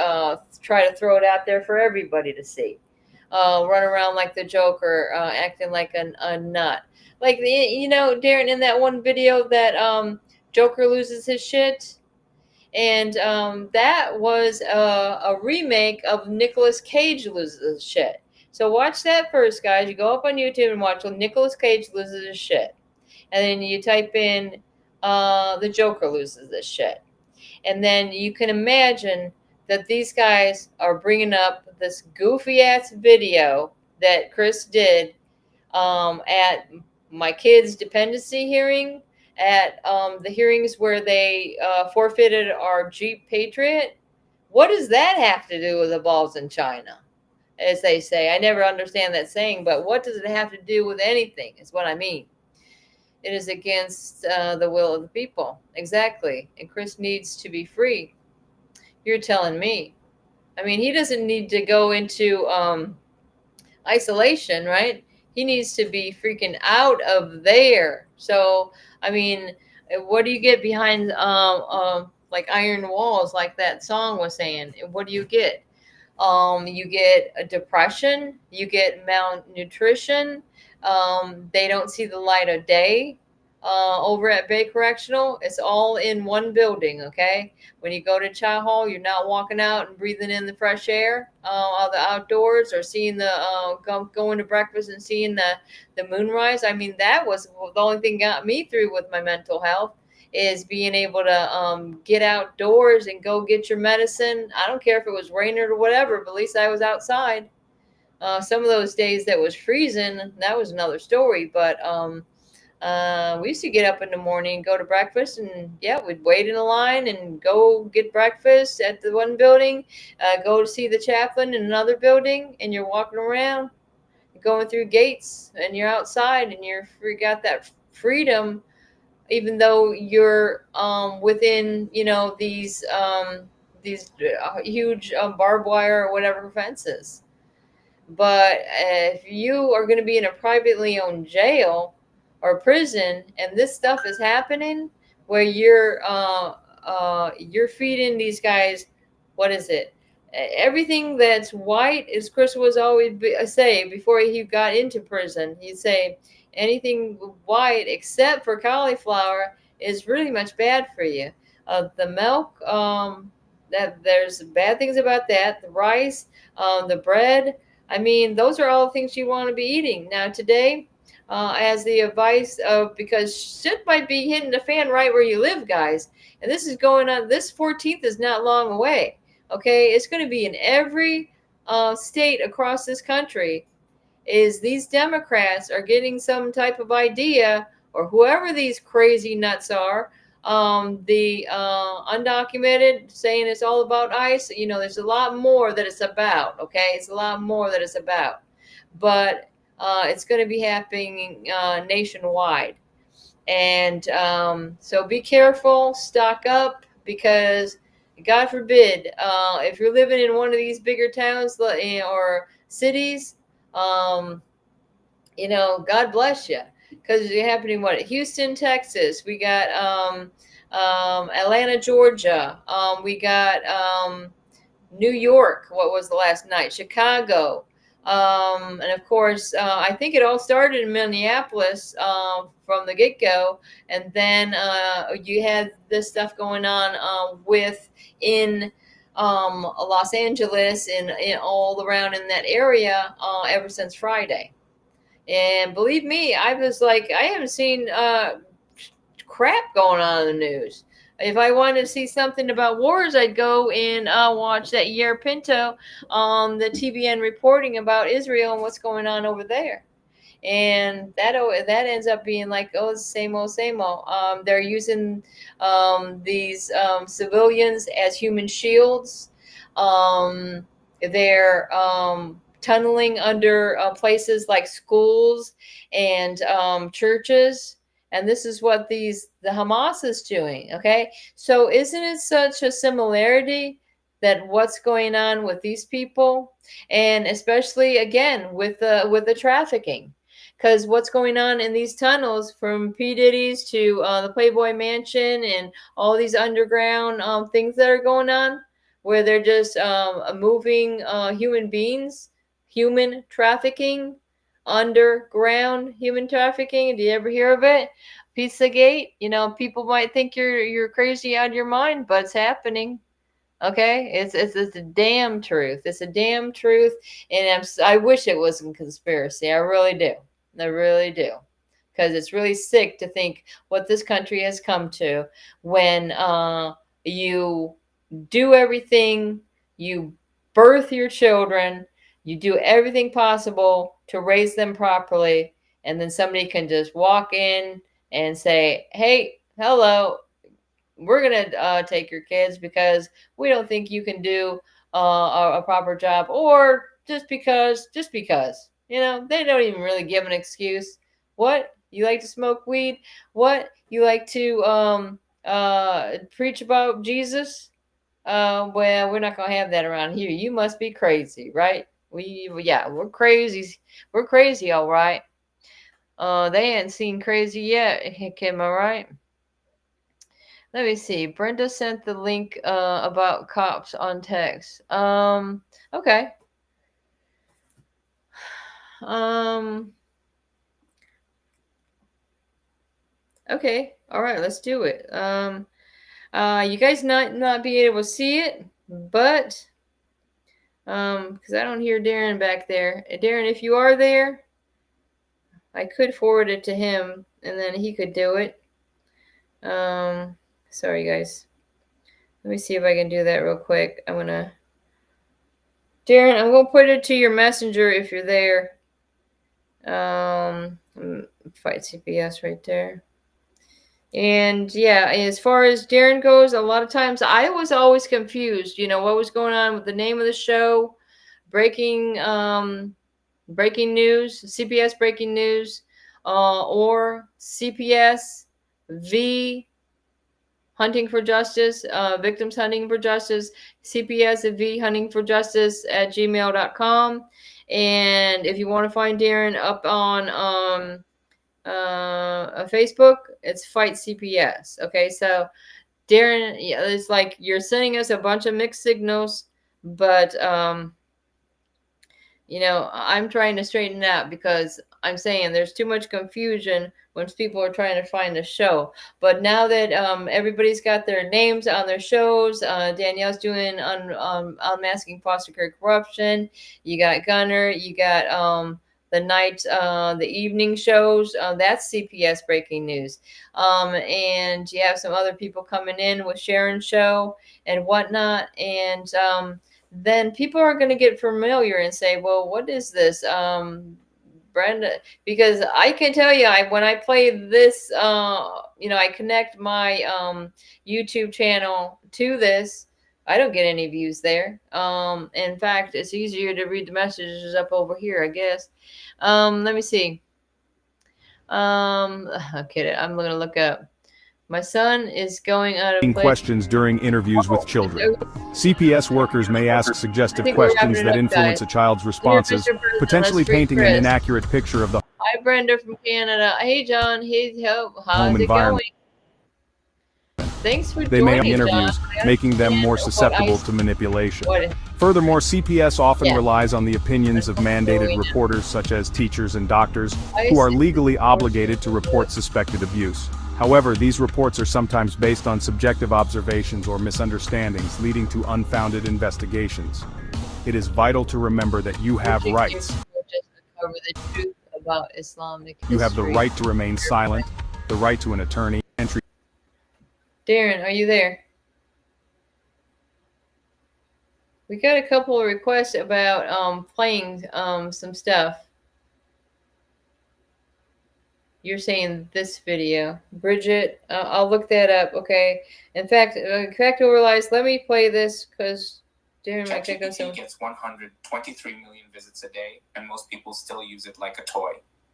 try to throw it out there for everybody to see. Run around like the Joker, acting like a nut. Like, Darren, in that one video that Joker loses his shit. And that was a remake of Nicolas Cage Loses His Shit. So watch that first, guys. You go up on YouTube and watch Nicolas Cage Loses His Shit. And then you type in the Joker Loses His Shit. And then you can imagine that these guys are bringing up this goofy-ass video that Chris did at my kids' dependency hearing, at the hearings where they forfeited our Jeep Patriot. What does that have to do with the balls in China, as they say? I never understand that saying, but what does it have to do with anything is what I mean. It is against the will of the people. Exactly. And Chris needs to be free. You're telling me. I mean, he doesn't need to go into isolation, right? He needs to be freaking out of there. So, I mean, what do you get behind like iron walls, like that song was saying? What do you get? You get a depression, you get malnutrition. They don't see the light of day. Over at Bay Correctional, it's all in one building. Okay, when you go to Chow Hall, you're not walking out and breathing in the fresh air of the outdoors, or seeing the going to breakfast and seeing the moonrise. I mean, that was the only thing got me through with my mental health, is being able to get outdoors and go get your medicine. I don't care if it was raining or whatever, but at least I was outside. Some of those days that was freezing, that was another story. But we used to get up in the morning, go to breakfast, and yeah, we'd wait in a line and go get breakfast at the one building, go to see the chaplain in another building, and you're walking around, going through gates, and you're outside, and you got that freedom, even though you're within, these huge barbed wire or whatever fences. But if you are going to be in a privately owned jail or prison, and this stuff is happening, where you're feeding these guys, what is it? Everything that's white, as Chris was always say before he got into prison, he'd say anything white except for cauliflower is really much bad for you. The milk, that there's bad things about that. The rice, the bread. I mean, those are all things you want to be eating. Now, today, as the advice of, because shit might be hitting the fan right where you live, guys. And this is going on, this 14th is not long away. Okay, it's going to be in every state across this country. Is these Democrats are getting some type of idea, or whoever these crazy nuts are, the undocumented, saying it's all about ICE. There's a lot more that it's about. Okay, it's a lot more that it's about, but it's going to be happening nationwide. And so be careful, stock up, because God forbid, if you're living in one of these bigger towns or cities, God bless you. Because it's happening, Houston, Texas. We got Atlanta, Georgia. We got New York. What was the last night? Chicago. And of course, I think it all started in Minneapolis from the get-go. And then you had this stuff going on in Los Angeles and all around in that area ever since Friday. And believe me, I was like, I haven't seen crap going on in the news. If I wanted to see something about wars, I'd go and watch that Yair Pinto on the TBN reporting about Israel and what's going on over there. And that ends up being like, oh, it's the same old, same old. They're using these civilians as human shields. They're tunneling under places like schools and churches. And this is what the Hamas is doing. Okay, so isn't it such a similarity that what's going on with these people, and especially again with the trafficking? Because what's going on in these tunnels, from P. Diddy's to the Playboy Mansion and all these underground things that are going on, where they're just moving human beings, human trafficking, underground human trafficking. Did you ever hear of it? Pizzagate. People might think you're crazy out of your mind, but it's happening. Okay, it's a damn truth. It's a damn truth, and I wish it wasn't conspiracy. I really do. I really do, because it's really sick to think what this country has come to when you do everything, you birth your children, you do everything possible to raise them properly, and then somebody can just walk in and say, hey, hello, we're going to take your kids because we don't think you can do a proper job, or just because, you know, they don't even really give an excuse. What? You like to smoke weed? What? You like to preach about Jesus? Well, we're not going to have that around here. You must be crazy, right? Yeah, we're crazy. We're crazy, all right. They ain't seen crazy yet, Kim, all right? Let me see. Brenda sent the link about cops on text. Okay. Okay. All right, let's do it. You guys not be able to see it, but because I don't hear Darren back there. Darren, if you are there, I could forward it to him and then he could do it. Sorry guys. Let me see if I can do that real quick. Darren, I'm gonna put it to your messenger if you're there. Fight CPS right there. And yeah, as far as Darren goes, a lot of times I was always confused, you know, what was going on with the name of the show, breaking news, CPS breaking news, or CPS V hunting for justice, victims hunting for justice, CPS V hunting for justice at gmail.com. And if you want to find Darren up on Facebook, it's Fight CPS. Okay, so Darren, yeah, it's like you're sending us a bunch of mixed signals, but you know, I'm trying to straighten it out because I'm saying there's too much confusion when people are trying to find a show. But now that everybody's got their names on their shows, Danielle's doing Unmasking Foster Care Corruption. You got Gunner. You got the evening shows. That's CPS breaking news. And you have some other people coming in with Sharon's show and whatnot. And then people are going to get familiar and say, well, what is this? Brenda, because I can tell you, when I play this, you know, I connect my YouTube channel to this, I don't get any views there. In fact, it's easier to read the messages up over here, I guess. Let me see. Okay, I'm going to look up. My son is going out of questions during interviews with children. CPS workers may ask suggestive questions that influence a child's responses, potentially painting an inaccurate picture of the Hi, Brenda from Canada. Hey, John. Hey, how's home environment. Thanks for They joining, may have interviews, John. making them more susceptible to manipulation. Furthermore, CPS often relies on the opinions of mandated reporters such as teachers and doctors, who are legally obligated to report suspected abuse. However, these reports are sometimes based on subjective observations or misunderstandings, leading to unfounded investigations. It is vital to remember that you have rights. Cover the truth about Islamic history. You have the right to remain silent, the right to an attorney. Darren, are you there? We got a couple of requests about playing some stuff. You're saying this video, Bridget. I'll look that up. Okay. In fact, overlies. Let me play this because Darren might think of some. Gets 123 million visits a day, and most people still use it like a toy.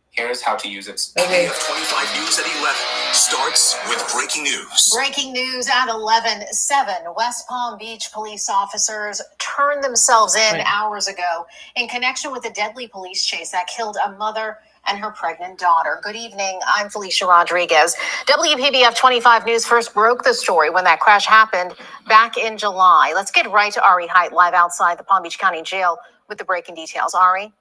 Here's how to use it. Okay. 25 News at 11 starts with breaking news. Breaking news at 11:07. West Palm Beach police officers turned themselves in hours ago in connection with a deadly police chase that killed a mother and her pregnant daughter. Good evening. I'm Felicia Rodriguez. WPBF 25 News first broke the story when that crash happened back in July. Let's get right to Ari Height live outside the Palm Beach County Jail with the breaking details. Ari?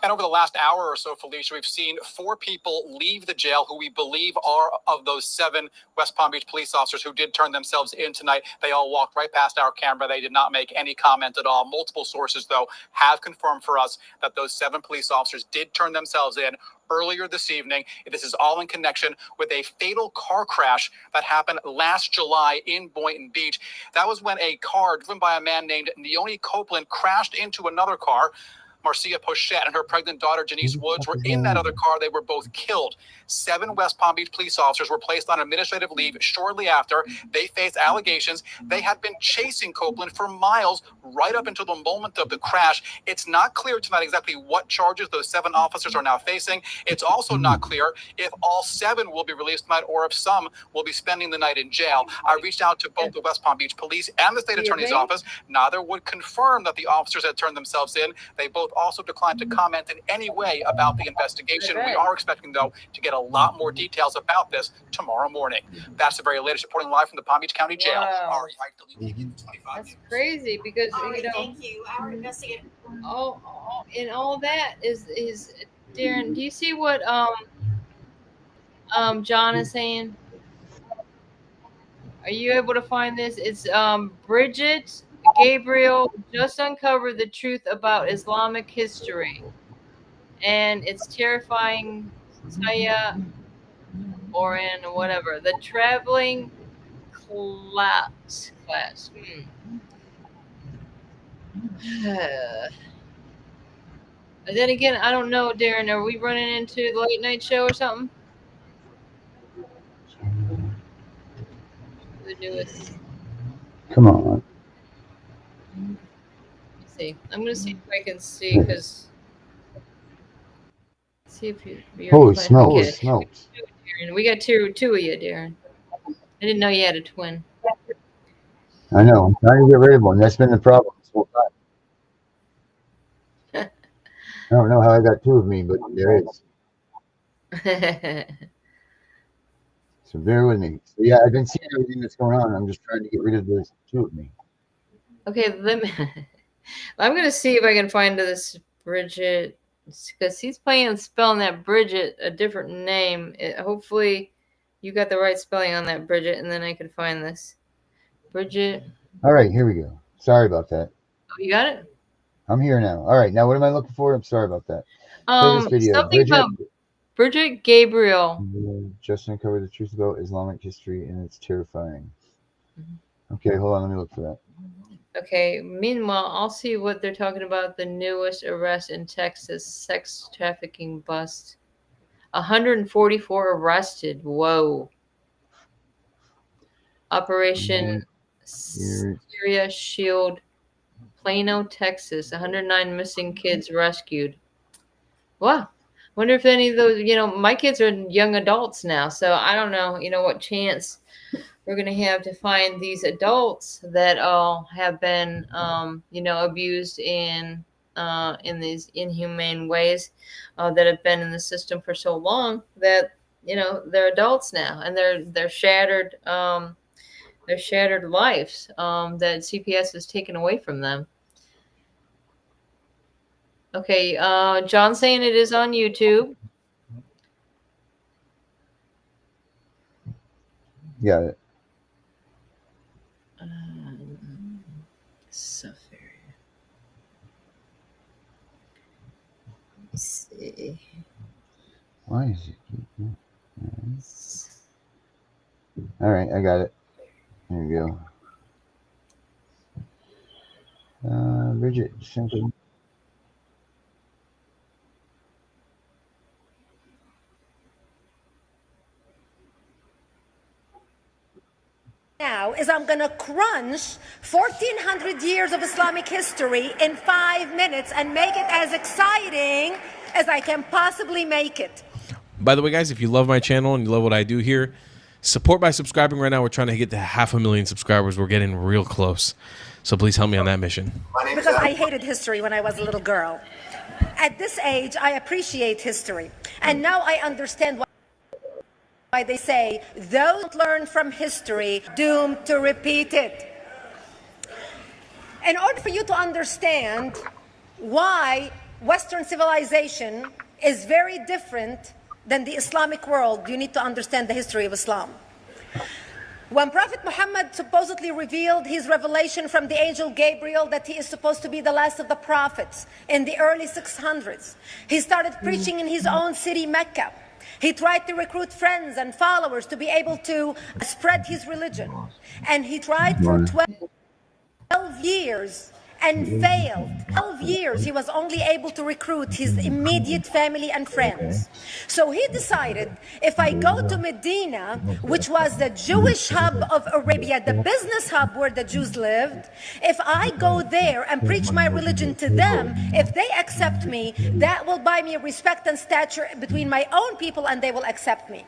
And over the last hour or so, Felicia, we've seen 4 people leave the jail who we believe are of those 7 West Palm Beach police officers who did turn themselves in tonight. They all walked right past our camera. They did not make any comment at all. Multiple sources, though, have confirmed for us that those 7 police officers did turn themselves in earlier this evening. This is all in connection with a fatal car crash that happened last July in Boynton Beach. That was when a car driven by a man named Neone Copeland crashed into another car. Marcia Pochette and her pregnant daughter, Janice Woods, were in that other car. They were both killed. 7 West Palm Beach police officers were placed on administrative leave shortly after. They faced allegations they had been chasing Copeland for miles right up until the moment of the crash. It's not clear tonight exactly what charges those 7 officers are now facing. It's also not clear if all 7 will be released tonight or if some will be spending the night in jail. I reached out to both the West Palm Beach Police and the state attorney's office. Neither would confirm that the officers had turned themselves in. They both also declined to comment in any way about the investigation. We are expecting, though, to get a lot more details about this tomorrow morning. That's the very latest, reporting live from the Palm Beach County Jail. Wow. That's crazy because Thank you. Our investigator. in all that is Darren. Do you see what John is saying? Are you able to find this? It's Bridget Gabriel just uncovered the truth about Islamic history, and it's terrifying. Saya Oran, whatever, the traveling class. And then again, I don't know, Darren. Are we running into the late night show or something? The newest. Come on. Let's see. I'm gonna see if I can see because see if you're Holy playing. smokes! Darren. We got two of you, Darren. I didn't know you had a twin. I know. I'm trying to get rid of one. That's been the problem this whole time. I don't know how I got 2 of me, but there is. So bear with me. So yeah, I've been seeing everything that's going on. I'm just trying to get rid of those 2 of me. Okay, I'm gonna see if I can find this Bridget because he's spelling that Bridget a different name. Hopefully, you got the right spelling on that Bridget, and then I can find this Bridget. All right, here we go. Sorry about that. Oh, you got it. I'm here now. All right, now what am I looking for? I'm sorry about that. Play this video. Something about Bridget Gabriel. Just uncovered the truth about Islamic history, and it's terrifying. Okay, hold on. Let me look for that. Okay. Meanwhile, I'll see what they're talking about. The newest arrest in Texas, sex trafficking bust. 144 arrested. Whoa. Operation Syria Shield, Plano, Texas. 109 missing kids rescued. Wow. Wonder if any of those, my kids are young adults now, so I don't know, what chance we're going to have to find these adults that all have been, abused in these inhumane ways that have been in the system for so long that, they're adults now and they're shattered, their shattered lives that CPS has taken away from them. Okay, John's saying it is on YouTube. Got it. Let's see. Why is it? All right, I got it. There we go. Bridget, simple. Now is I'm going to crunch 1,400 years of Islamic history in 5 minutes and make it as exciting as I can possibly make it. By the way, guys, if you love my channel and you love what I do here, support by subscribing right now. We're trying to get to 500,000 subscribers. We're getting real close. So please help me on that mission. Because I hated history when I was a little girl. At this age, I appreciate history. And now I understand why they say those who learn from history doomed to repeat it. In order for you to understand why Western civilization is very different than the Islamic world, you need to understand the history of Islam. When Prophet Muhammad supposedly revealed his revelation from the angel Gabriel that he is supposed to be the last of the prophets in the early 600s, he started preaching in his own city, Mecca. He tried to recruit friends and followers to be able to spread his religion. And he tried for 12 years and failed. 12 years, he was only able to recruit his immediate family and friends. So he decided, if I go to Medina, which was the Jewish hub of Arabia, the business hub where the Jews lived, if I go there and preach my religion to them, if they accept me, that will buy me respect and stature between my own people, and they will accept me.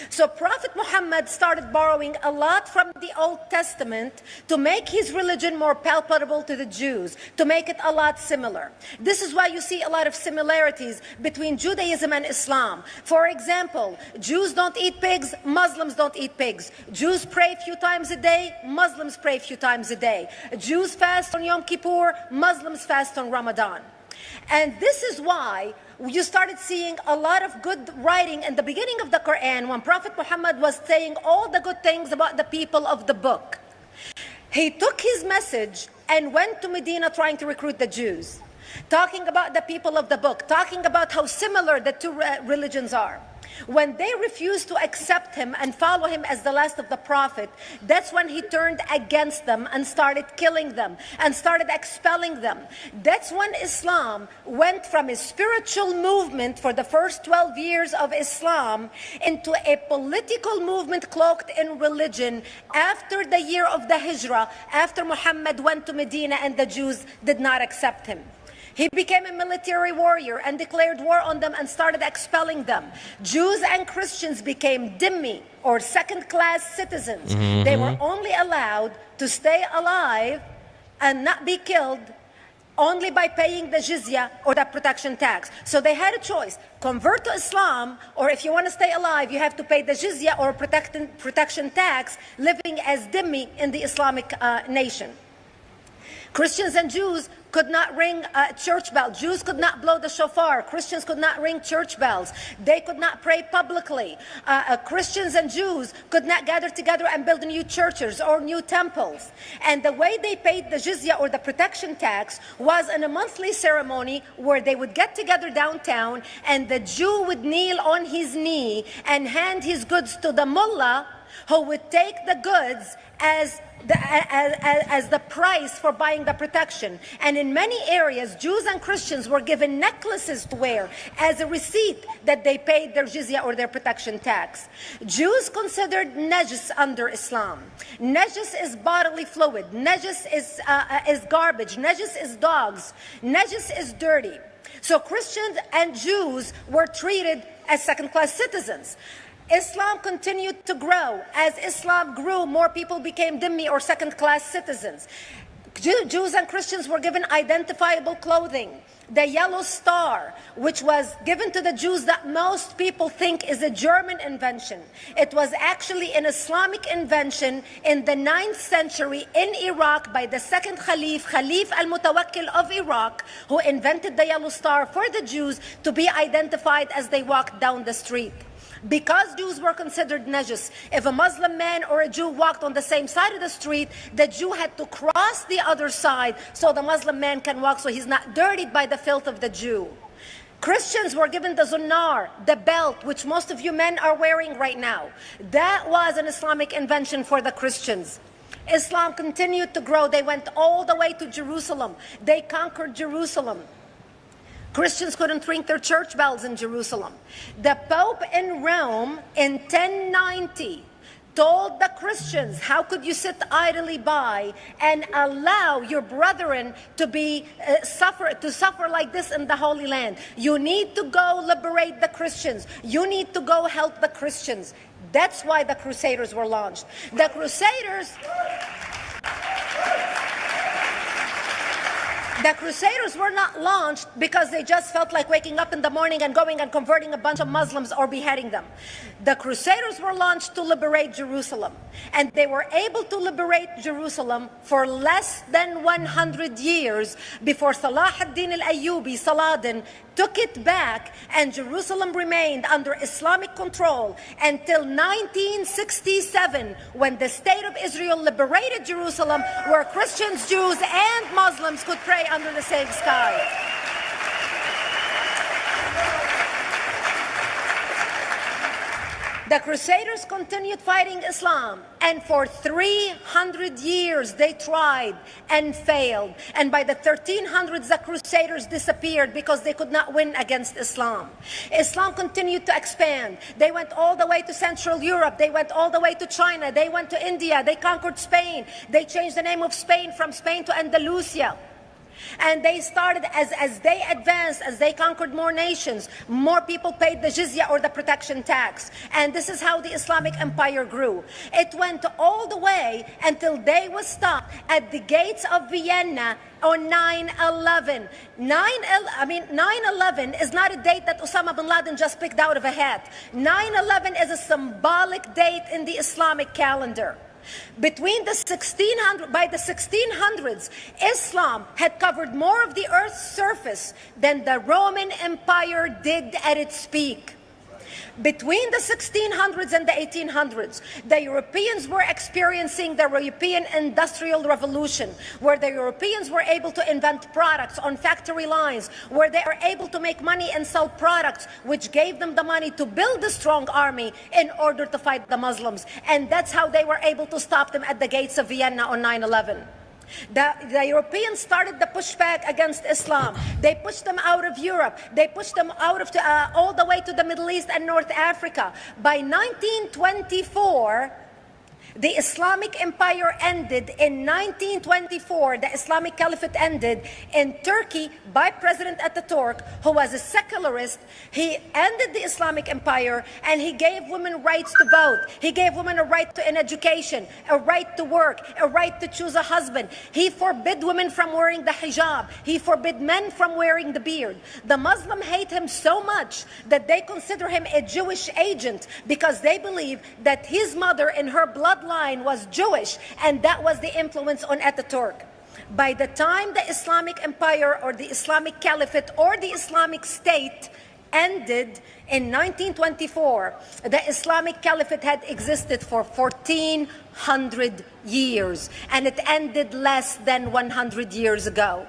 So Prophet Muhammad started borrowing a lot from the Old Testament to make his religion more palpable to the Jews, to make it a lot similar. This is why you see a lot of similarities between Judaism and Islam. For example, Jews don't eat pigs, Muslims don't eat pigs. Jews pray a few times a day, Muslims pray a few times a day. Jews fast on Yom Kippur, Muslims fast on Ramadan. And this is why you started seeing a lot of good writing in the beginning of the Quran when Prophet Muhammad was saying all the good things about the people of the book. He took his message and went to Medina trying to recruit the Jews, talking about the people of the book, talking about how similar the two religions are. When they refused to accept him and follow him as the last of the prophet, that's when he turned against them and started killing them and started expelling them. That's when Islam went from a spiritual movement for the first 12 years of Islam into a political movement cloaked in religion after the year of the Hijrah, after Muhammad went to Medina and the Jews did not accept him. He became a military warrior and declared war on them and started expelling them. Jews and Christians became dhimmi, or second-class citizens. They were only allowed to stay alive and not be killed only by paying the jizya or the protection tax. So they had a choice: convert to Islam, or if you want to stay alive, you have to pay the jizya or protection tax, living as dhimmi in the Islamic nation. Christians and Jews could not ring church bells. Jews could not blow the shofar. Christians could not ring church bells. They could not pray publicly. Christians and Jews could not gather together and build new churches or new temples. And the way they paid the jizya or the protection tax was in a monthly ceremony where they would get together downtown and the Jew would kneel on his knee and hand his goods to the mullah, who would take the goods as the price for buying the protection. And in many areas, Jews and Christians were given necklaces to wear as a receipt that they paid their jizya or their protection tax. Jews considered najis under Islam. Najis is bodily fluid. Najis is garbage. Najis is dogs. Najis is dirty. So Christians and Jews were treated as second-class citizens. Islam continued to grow. As Islam grew, more people became dhimmi or second-class citizens. Jews and Christians were given identifiable clothing. The yellow star, which was given to the Jews that most people think is a German invention. It was actually an Islamic invention in the 9th century in Iraq by the second Khalif al-Mutawakkil of Iraq, who invented the yellow star for the Jews to be identified as they walked down the street. Because Jews were considered najis, if a Muslim man or a Jew walked on the same side of the street, the Jew had to cross the other side so the Muslim man can walk, so he's not dirtied by the filth of the Jew. Christians were given the zunnar, the belt, which most of you men are wearing right now. That was an Islamic invention for the Christians. Islam continued to grow. They went all the way to Jerusalem. They conquered Jerusalem. Christians couldn't ring their church bells in Jerusalem. The Pope in Rome in 1090 told the Christians, how could you sit idly by and allow your brethren to suffer like this in the Holy Land? You need to go liberate the Christians. You need to go help the Christians. That's why the Crusaders were launched. The Crusaders were not launched because they just felt like waking up in the morning and going and converting a bunch of Muslims or beheading them. The Crusaders were launched to liberate Jerusalem. And they were able to liberate Jerusalem for less than 100 years before Salah ad-Din al-Ayyubi, Saladin, took it back, and Jerusalem remained under Islamic control until 1967, when the State of Israel liberated Jerusalem, where Christians, Jews, and Muslims could pray under the same sky. The Crusaders continued fighting Islam, and for 300 years they tried and failed. And by the 1300s, the Crusaders disappeared because they could not win against Islam. Islam continued to expand. They went all the way to Central Europe. They went all the way to China. They went to India. They conquered Spain. They changed the name of Spain from Spain to Andalusia. And they started, as they advanced, as they conquered more nations, more people paid the jizya or the protection tax. And this is how the Islamic Empire grew. It went all the way until they was stopped at the gates of Vienna on 9/11. 9/11 is not a date that Osama bin Laden just picked out of a hat. 9/11 is a symbolic date in the Islamic calendar. Between the 1600s, Islam had covered more of the earth's surface than the Roman Empire did at its peak. Between the 1600s and the 1800s, the Europeans were experiencing the European Industrial Revolution, where the Europeans were able to invent products on factory lines, where they were able to make money and sell products, which gave them the money to build a strong army in order to fight the Muslims. And that's how they were able to stop them at the gates of Vienna on 9/11. The Europeans started the pushback against Islam. They pushed them out of Europe. They pushed them out of all the way to the Middle East and North Africa. By 1924, the Islamic Empire ended. In 1924, the Islamic Caliphate ended in Turkey by President Ataturk, who was a secularist. He ended the Islamic Empire, and he gave women rights to vote. He gave women a right to an education, a right to work, a right to choose a husband. He forbid women from wearing the hijab. He forbid men from wearing the beard. The Muslims hate him so much that they consider him a Jewish agent, because they believe that his mother in her bloodline was Jewish, and that was the influence on Ataturk. By the time the Islamic Empire or the Islamic Caliphate or the Islamic State ended in 1924, the Islamic Caliphate had existed for 1400 years, and it ended less than 100 years ago.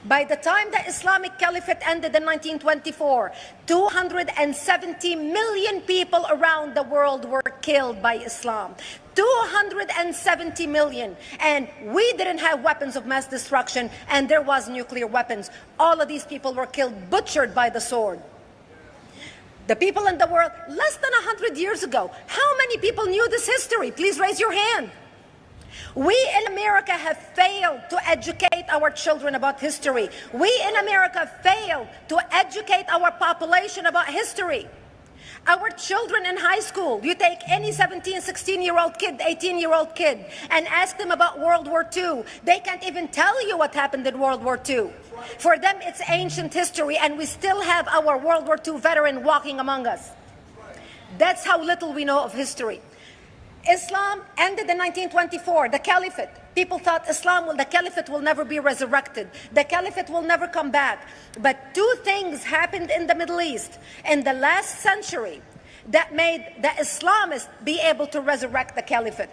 By the time the Islamic Caliphate ended in 1924, 270 million people around the world were killed by Islam. 270 million. And we didn't have weapons of mass destruction, and there was nuclear weapons. All of these people were killed, butchered by the sword. The people in the world, less than 100 years ago, how many people knew this history? Please raise your hand. We in America have failed to educate our children about history. We in America failed to educate our population about history. Our children in high school, you take any 17, 16-year-old kid, 18-year-old kid, and ask them about World War II. They can't even tell you what happened in World War II. For them, it's ancient history, and we still have our World War II veteran walking among us. That's how little we know of history. Islam ended in 1924, the Caliphate. People thought the Caliphate will never be resurrected. The Caliphate will never come back. But two things happened in the Middle East in the last century that made the Islamists be able to resurrect the Caliphate.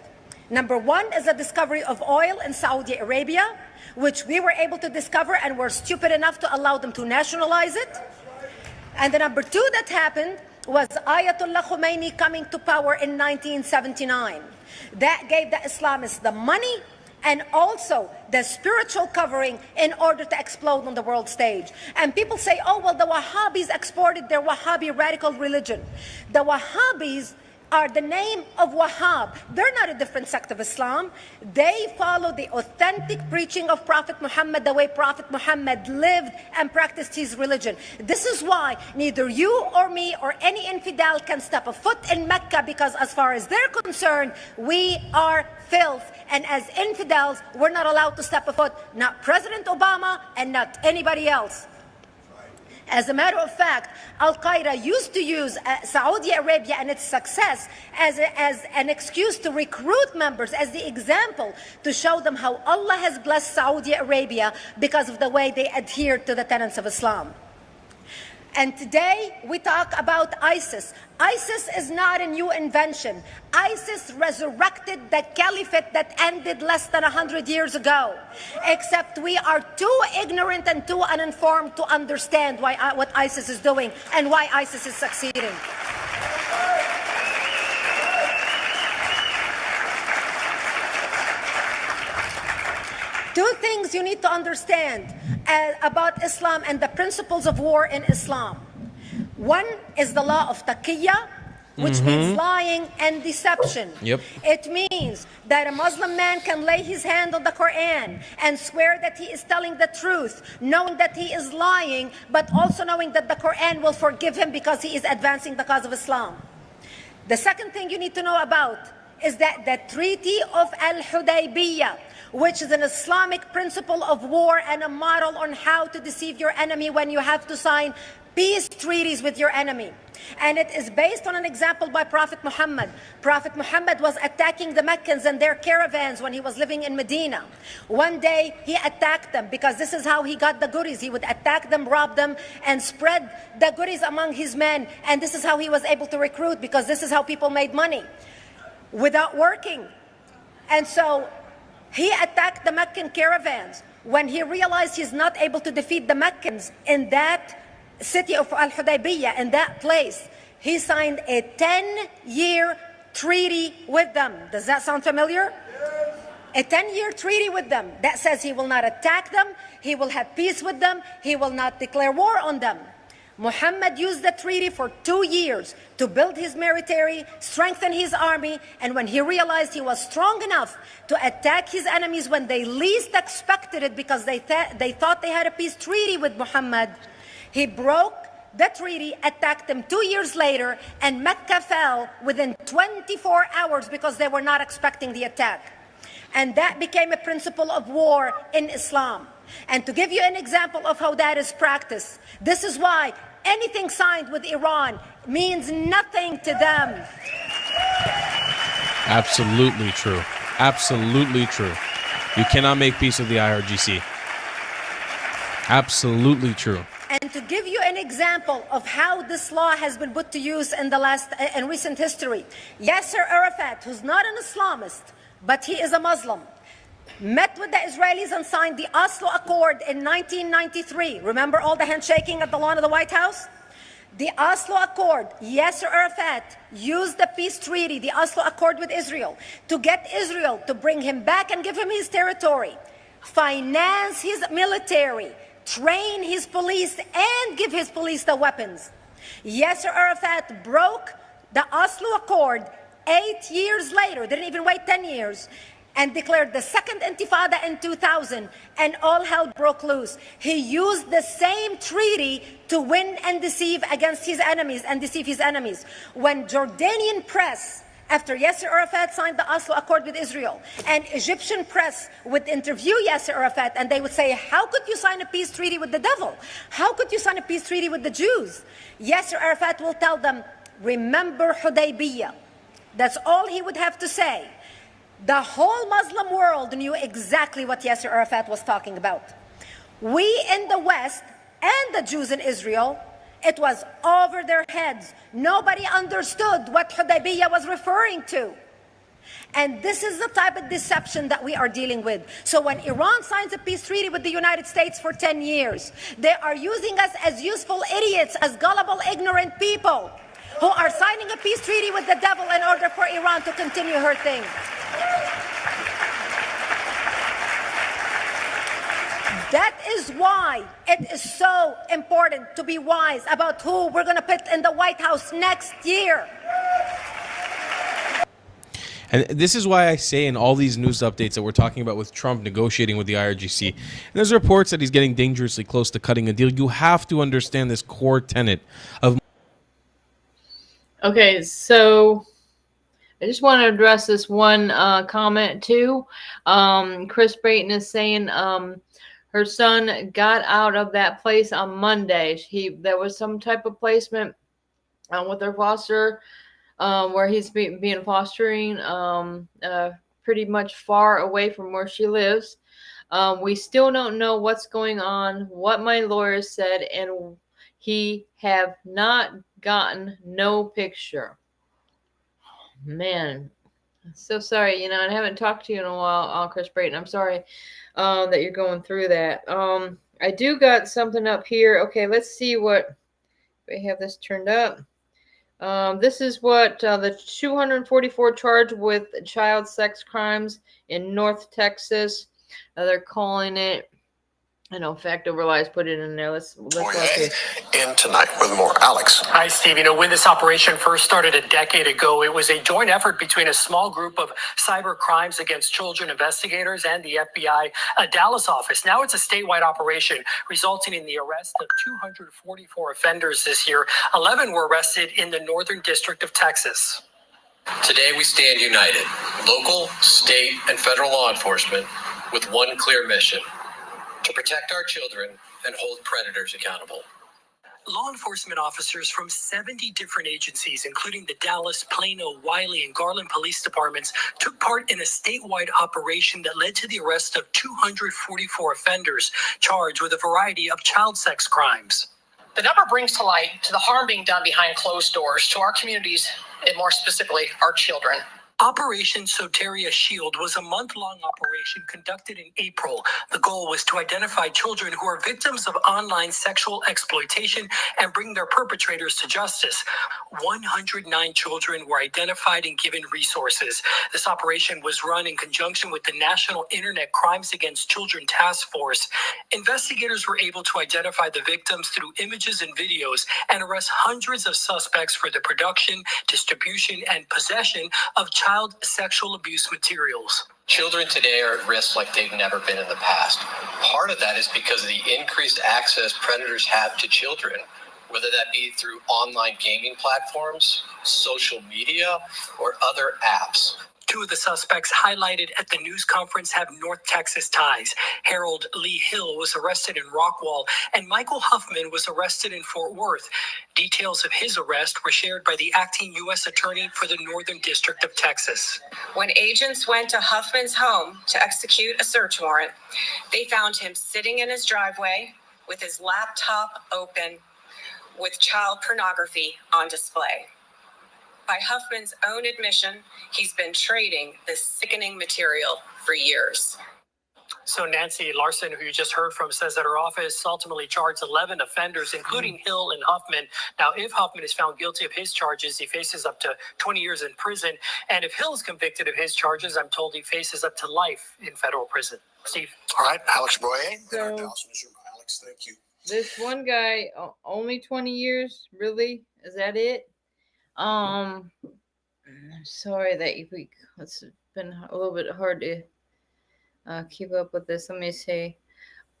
Number one is the discovery of oil in Saudi Arabia, which we were able to discover and were stupid enough to allow them to nationalize it. And the number two that happened was Ayatollah Khomeini coming to power in 1979. That gave the Islamists the money and also the spiritual covering in order to explode on the world stage. And people say, oh, well, the Wahhabis exported their Wahhabi radical religion. The Wahhabis are the name of Wahhab. They're not a different sect of Islam. They follow the authentic preaching of Prophet Muhammad, the way Prophet Muhammad lived and practiced his religion. This is why neither you or me or any infidel can step a foot in Mecca, because as far as they're concerned, we are filth. And as infidels, we're not allowed to step a foot, not President Obama and not anybody else. As a matter of fact, Al-Qaeda used to use Saudi Arabia and its success as an excuse to recruit members, as the example to show them how Allah has blessed Saudi Arabia because of the way they adhere to the tenets of Islam. And today we talk about ISIS. ISIS is not a new invention. ISIS resurrected the caliphate that ended less than 100 years ago. Except we are too ignorant and too uninformed to understand what ISIS is doing and why ISIS is succeeding. Two things you need to understand about Islam and the principles of war in Islam. One is the law of taqiyya, which means lying and deception. Yep. It means that a Muslim man can lay his hand on the Quran and swear that he is telling the truth, knowing that he is lying, but also knowing that the Quran will forgive him because he is advancing the cause of Islam. The second thing you need to know about is that the Treaty of Al-Hudaybiyah, which is an Islamic principle of war and a model on how to deceive your enemy when you have to sign peace treaties with your enemy. And it is based on an example by Prophet Muhammad. Prophet Muhammad was attacking the Meccans and their caravans when he was living in Medina. One day he attacked them because this is how he got the goodies. He would attack them, rob them, and spread the goodies among his men. And this is how he was able to recruit, because this is how people made money without working. And so he attacked the Meccan caravans. When he realized he's not able to defeat the Meccans in that city of Al-Hudaybiyah, in that place, he signed a 10-year treaty with them. Does that sound familiar? A 10-year treaty with them that says he will not attack them, he will have peace with them, he will not declare war on them. Muhammad used the treaty for 2 years to build his military, strengthen his army, and when he realized he was strong enough to attack his enemies when they least expected it, because they thought they had a peace treaty with Muhammad, he broke the treaty, attacked them 2 years later, and Mecca fell within 24 hours because they were not expecting the attack. And that became a principle of war in Islam. And to give you an example of how that is practiced, this is why anything signed with Iran means nothing to them. Absolutely true. Absolutely true. You cannot make peace with the IRGC. Absolutely true. And to give you an example of how this law has been put to use in recent history, Yasser Arafat, who's not an Islamist, but he is a Muslim, met with the Israelis and signed the Oslo Accord in 1993. Remember all the handshaking at the lawn of the White House? The Oslo Accord, Yasser Arafat used the peace treaty, the Oslo Accord with Israel, to get Israel to bring him back and give him his territory, finance his military, train his police, and give his police the weapons. Yasser Arafat broke the Oslo Accord 8 years later, didn't even wait 10 years, and declared the second intifada in 2000, and all hell broke loose. He used the same treaty to win and deceive against his enemies and deceive his enemies. When Jordanian press, after Yasser Arafat signed the Oslo Accord with Israel, and Egyptian press would interview Yasser Arafat, and they would say, how could you sign a peace treaty with the devil? How could you sign a peace treaty with the Jews? Yasser Arafat will tell them, remember Hudaybiyah. That's all he would have to say. The whole Muslim world knew exactly what Yasser Arafat was talking about. We in the West and the Jews in Israel, it was over their heads. Nobody understood what Hudaybiyah was referring to. And this is the type of deception that we are dealing with. So when Iran signs a peace treaty with the United States for 10 years, they are using us as useful idiots, as gullible, ignorant people who are signing a peace treaty with the devil in order for Iran to continue her thing. That is why it is so important to be wise about who we're going to put in the White House next year. And this is why I say in all these news updates that we're talking about with Trump negotiating with the IRGC, and there's reports that he's getting dangerously close to cutting a deal. You have to understand this core tenet of... Okay, so I just want to address this one comment too. Chris Brayton is saying her son got out of that place on Monday. There was some type of placement with their foster, where he's being fostering pretty much far away from where she lives. We still don't know what's going on, what my lawyer said, and he have not gotten no picture. Man, I'm so sorry, and I haven't talked to you in a while, Chris Brayton. I'm sorry that you're going through that. I do got something up here. Okay, let's see what we have this turned up. This is what the 244 charged with child sex crimes in North Texas. They're calling it. I know Fact Over Lies put it in there. Let's watch this. In tonight with more. Alex. Hi, Steve. You know, when this operation first started a decade ago, it was a joint effort between a small group of cyber crimes against children investigators and the FBI Dallas office. Now it's a statewide operation, resulting in the arrest of 244 offenders this year. 11 were arrested in the Northern District of Texas. Today we stand united, local, state, and federal law enforcement, with one clear mission: to protect our children and hold predators accountable. Law enforcement officers from 70 different agencies, including the Dallas, Plano, Wiley, and Garland police departments, took part in a statewide operation that led to the arrest of 244 offenders charged with a variety of child sex crimes. The number brings to light to the harm being done behind closed doors to our communities, and more specifically, our children. Operation Soteria Shield was a month-long operation conducted in April. The goal was to identify children who are victims of online sexual exploitation and bring their perpetrators to justice. 109 children were identified and given resources. This operation was run in conjunction with the National Internet Crimes Against Children Task Force. Investigators were able to identify the victims through images and videos and arrest hundreds of suspects for the production, distribution, and possession of child sexual abuse materials. Children today are at risk like they've never been in the past. Part of that is because of the increased access predators have to children, whether that be through online gaming platforms, social media, or other apps. Two of the suspects highlighted at the news conference have North Texas ties. Harold Lee Hill was arrested in Rockwall, and Michael Huffman was arrested in Fort Worth. Details of his arrest were shared by the acting U.S. Attorney for the Northern District of Texas. When agents went to Huffman's home to execute a search warrant, they found him sitting in his driveway with his laptop open with child pornography on display. By Huffman's own admission, he's been trading this sickening material for years. So Nancy Larson, who you just heard from, says that her office ultimately charged 11 offenders, including Hill and Huffman. Now, if Huffman is found guilty of his charges, he faces up to 20 years in prison. And if Hill is convicted of his charges, I'm told he faces up to life in federal prison. Steve. All right, Alex Boye. Alex, thank you. This one guy, only 20 years? Really? Is that it? Sorry that it's been a little bit hard to keep up with this. Let me see.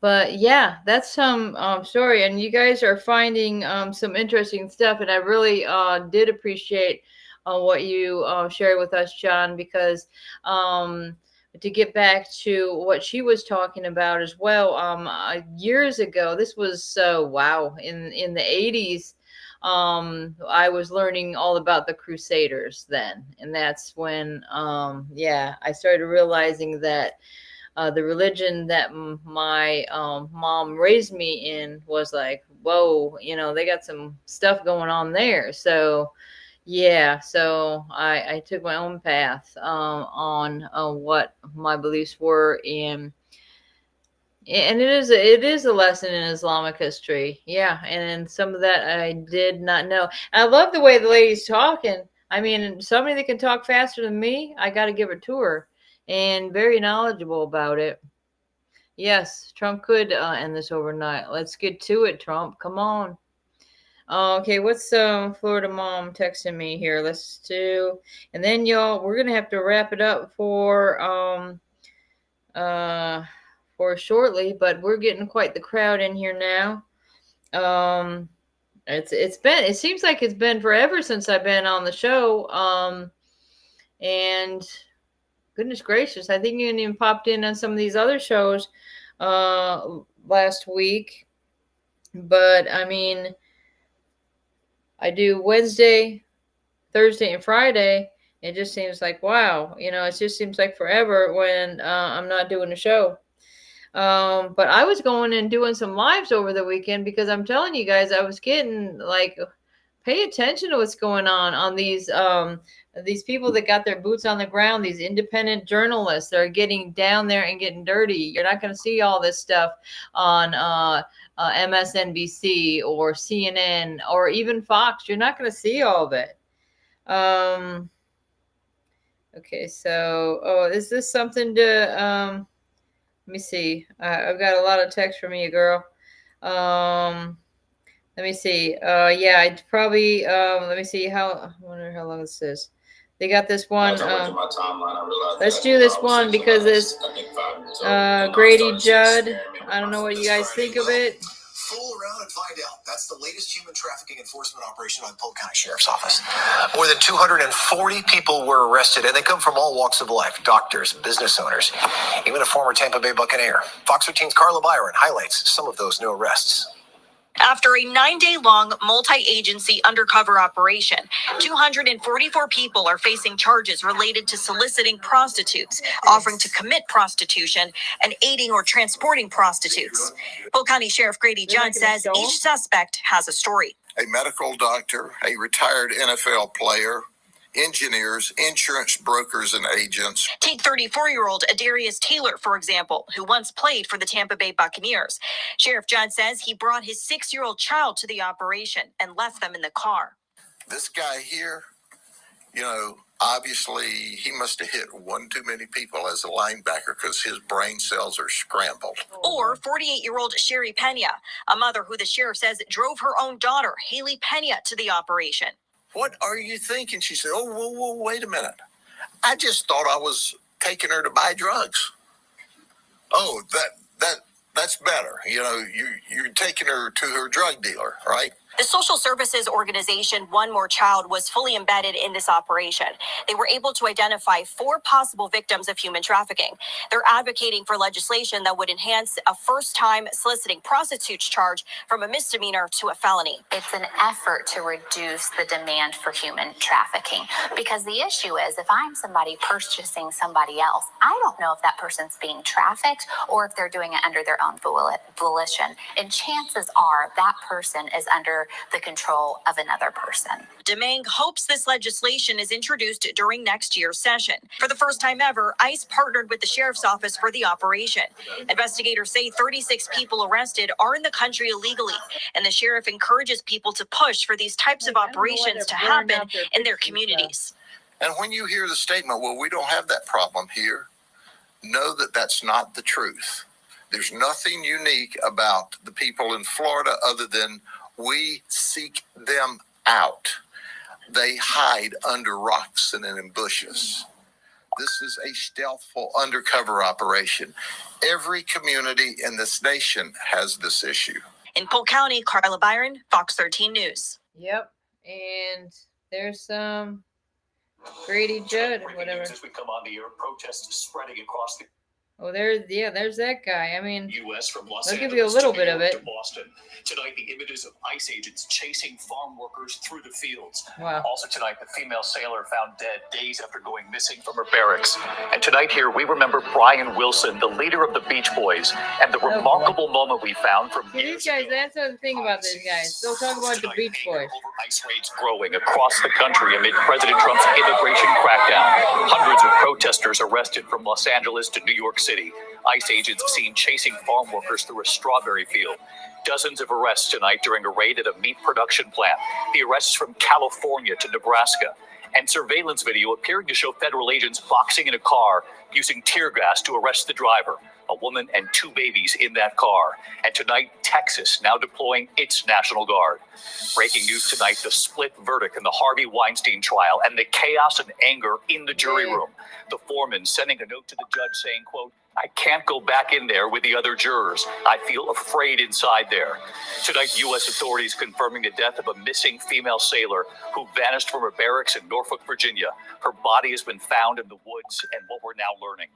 But yeah, that's some story, and you guys are finding some interesting stuff, and I really did appreciate what you shared with us, John, because to get back to what she was talking about as well, years ago, this was in the 80s. I was learning all about the Crusaders then, and that's when I started realizing that the religion that my mom raised me in was like, whoa, they got some stuff going on there. So so I took my own path on what my beliefs were, and it is a lesson in Islamic history. Yeah, and some of that I did not know. And I love the way the lady's talking. I mean, somebody that can talk faster than me, I got to give it to her, and very knowledgeable about it. Yes, Trump could end this overnight. Let's get to it, Trump. Come on. Okay, what's Florida mom texting me here? Let's do, and then y'all, we're gonna have to wrap it up for shortly, but we're getting quite the crowd in here now. It seems like it's been forever since I've been on the show. And goodness gracious, I think you even popped in on some of these other shows last week. But I mean, I do Wednesday, Thursday, and Friday. It just seems like, wow, it just seems like forever when I'm not doing a show. But I was going and doing some lives over the weekend because I'm telling you guys, I was getting like, pay attention to what's going on these people that got their boots on the ground, these independent journalists that are getting down there and getting dirty. You're not going to see all this stuff on MSNBC or CNN or even Fox. You're not going to see all of it. Okay, so, is this something to Let me see. I've got a lot of text from you, girl. Let me see. Yeah, I'd probably. Let me see how. I wonder how long this is. They got this one. Let's do this one because this Grady Judd. I don't know what you guys think of it. Fool around and find out. That's the latest human trafficking enforcement operation by Polk County Sheriff's Office. More than 240 people were arrested, and they come from all walks of life: doctors, business owners, even a former Tampa Bay Buccaneer. Fox 13's Carla Byron highlights some of those new arrests. After a 9-day-long multi-agency undercover operation, 244 people are facing charges related to soliciting prostitutes, offering to commit prostitution, and aiding or transporting prostitutes. Polk County Sheriff Grady Judd says each suspect has a story. A medical doctor, a retired NFL player, engineers, insurance brokers, and agents. Take 34-year-old Adarius Taylor, for example, who once played for the Tampa Bay Buccaneers. Sheriff Judd says he brought his 6-year-old child to the operation and left them in the car. This guy here, obviously he must have hit one too many people as a linebacker because his brain cells are scrambled. Or 48-year-old Sherry Pena, a mother who the sheriff says drove her own daughter, Haley Pena, to the operation. What are you thinking? She said, oh, whoa, wait a minute. I just thought I was taking her to buy drugs. Oh, that's better. You're taking her to her drug dealer, right? The social services organization One More Child was fully embedded in this operation. They were able to identify 4 possible victims of human trafficking. They're advocating for legislation that would enhance a first-time soliciting prostitutes charge from a misdemeanor to a felony. It's an effort to reduce the demand for human trafficking, because the issue is if I'm somebody purchasing somebody else, I don't know if that person's being trafficked or if they're doing it under their own volition. And chances are that person is under the control of another person. Demang hopes this legislation is introduced during next year's session. For the first time ever, ICE partnered with the sheriff's office for the operation. Investigators say 36 people arrested are in the country illegally, and the sheriff encourages people to push for these types of operations to happen in their communities. And when you hear the statement, well, we don't have that problem here, know that that's not the truth. There's nothing unique about the people in Florida other than we seek them out. They hide under rocks and in bushes. This is a stealthful undercover operation. Every community in this nation has this issue. In Polk County, Carla Byron, Fox 13 News. Yep. And there's some Grady Judd or whatever. As we come on the air, protests spreading across the there's that guy. I mean, U.S. from Los I'll Angeles give you a little to bit of it. to Boston. Tonight, the images of ICE agents chasing farm workers through the fields. Wow. Also tonight, the female sailor found dead days after going missing from her barracks. And tonight here, we remember Brian Wilson, the leader of the Beach Boys, and the remarkable moment we found from See, these guys, that's the thing about these guys. They'll talk about the Beach Boys. ICE raids growing across the country amid President Trump's immigration crackdown. Hundreds of protesters arrested from Los Angeles to New York City. ICE agents seen chasing farm workers through a strawberry field. Dozens of arrests tonight during a raid at a meat production plant. The arrests from California to Nebraska. And surveillance video appearing to show federal agents boxing in a car using tear gas to arrest the driver. A woman and 2 babies in that car. And tonight, Texas now deploying its National Guard. Breaking news tonight, the split verdict in the Harvey Weinstein trial and the chaos and anger in the jury room. The foreman sending a note to the judge saying, quote, I can't go back in there with the other jurors. I feel afraid inside there. Tonight, U.S. authorities confirming the death of a missing female sailor who vanished from her barracks in Norfolk, Virginia. Her body has been found in the woods, and what we're now learning.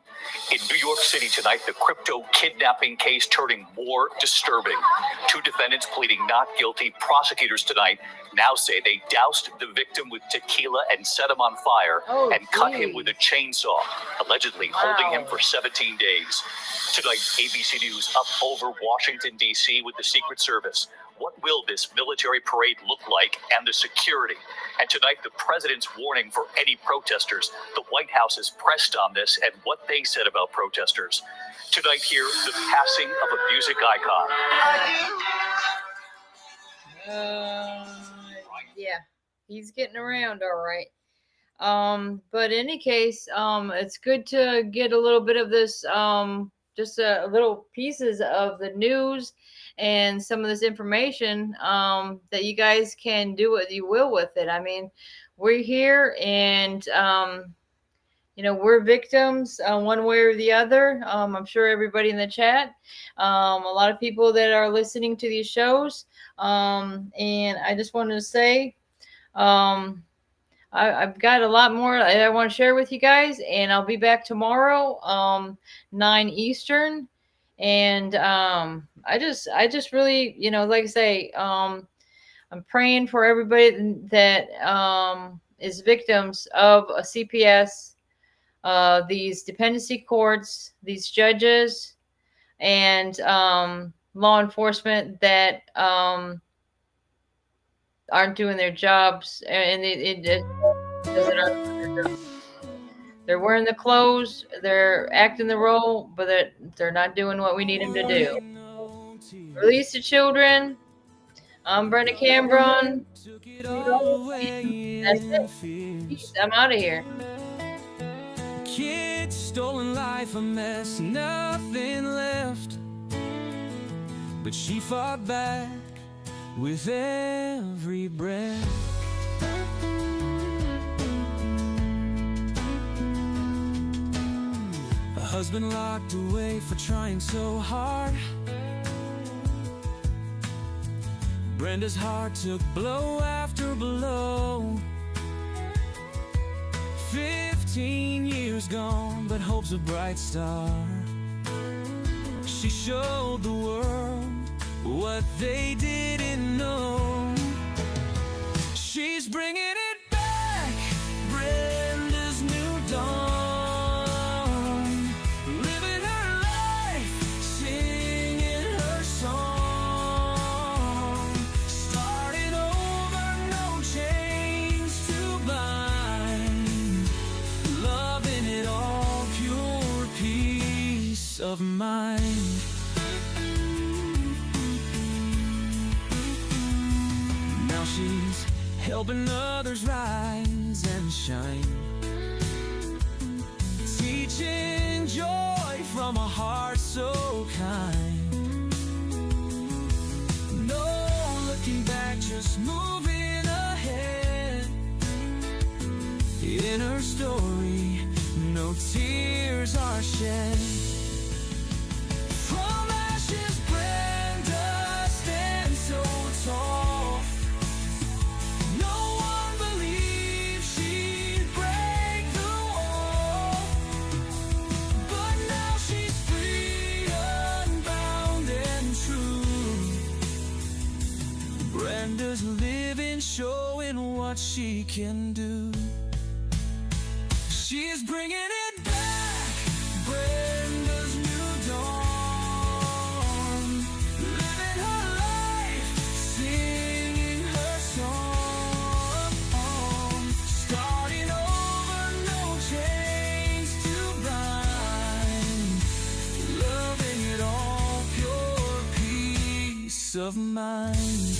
In New York City tonight, the crypto kidnapping case turning more disturbing. 2 defendants pleading not guilty. Prosecutors tonight now say they doused the victim with tequila and set him on fire and cut him with a chainsaw, allegedly holding him for 17 days. Tonight, ABC News up over Washington, D.C. with the Secret Service. What will this military parade look like and the security? And tonight, the president's warning for any protesters. The White House is pressed on this and what they said about protesters. Tonight here, the passing of a music icon. Yeah, he's getting around all right. But in any case, it's good to get a little bit of this just little pieces of the news and some of this information that you guys can do what you will with it. I mean, we're here, and we're victims one way or the other. I'm sure everybody in the chat, a lot of people that are listening to these shows, and I just wanted to say, I've got a lot more I want to share with you guys, and I'll be back tomorrow, 9 Eastern. And I just really, like I say, I'm praying for everybody that is victims of a CPS, these dependency courts, these judges, and law enforcement that aren't doing their jobs, and they're wearing the clothes, they're acting the role, but they're not doing what we need them to do. Release the children. I'm Brenda Cambron. That's it. Peace. I'm out of here. Kids, stolen life, a mess, nothing left. But she fought back with every breath. A husband locked away for trying so hard. Brenda's heart took blow after blow. 15 years gone, but hope's a bright star. She showed the world what they didn't know. She's bringing it back, Brenda's new dawn. Living her life, singing her song. Starting over, no chains to bind. Loving it all, pure peace of mind. She's helping others rise and shine, teaching joy from a heart so kind. No looking back, just moving ahead. In her story, no tears are shed. From ashes, Brenda stands so tall. Brenda's living, showing what she can do. She's bringing it back, Brenda's new dawn. Living her life, singing her song. Starting over, no chains to bind. Loving it all, pure peace of mind.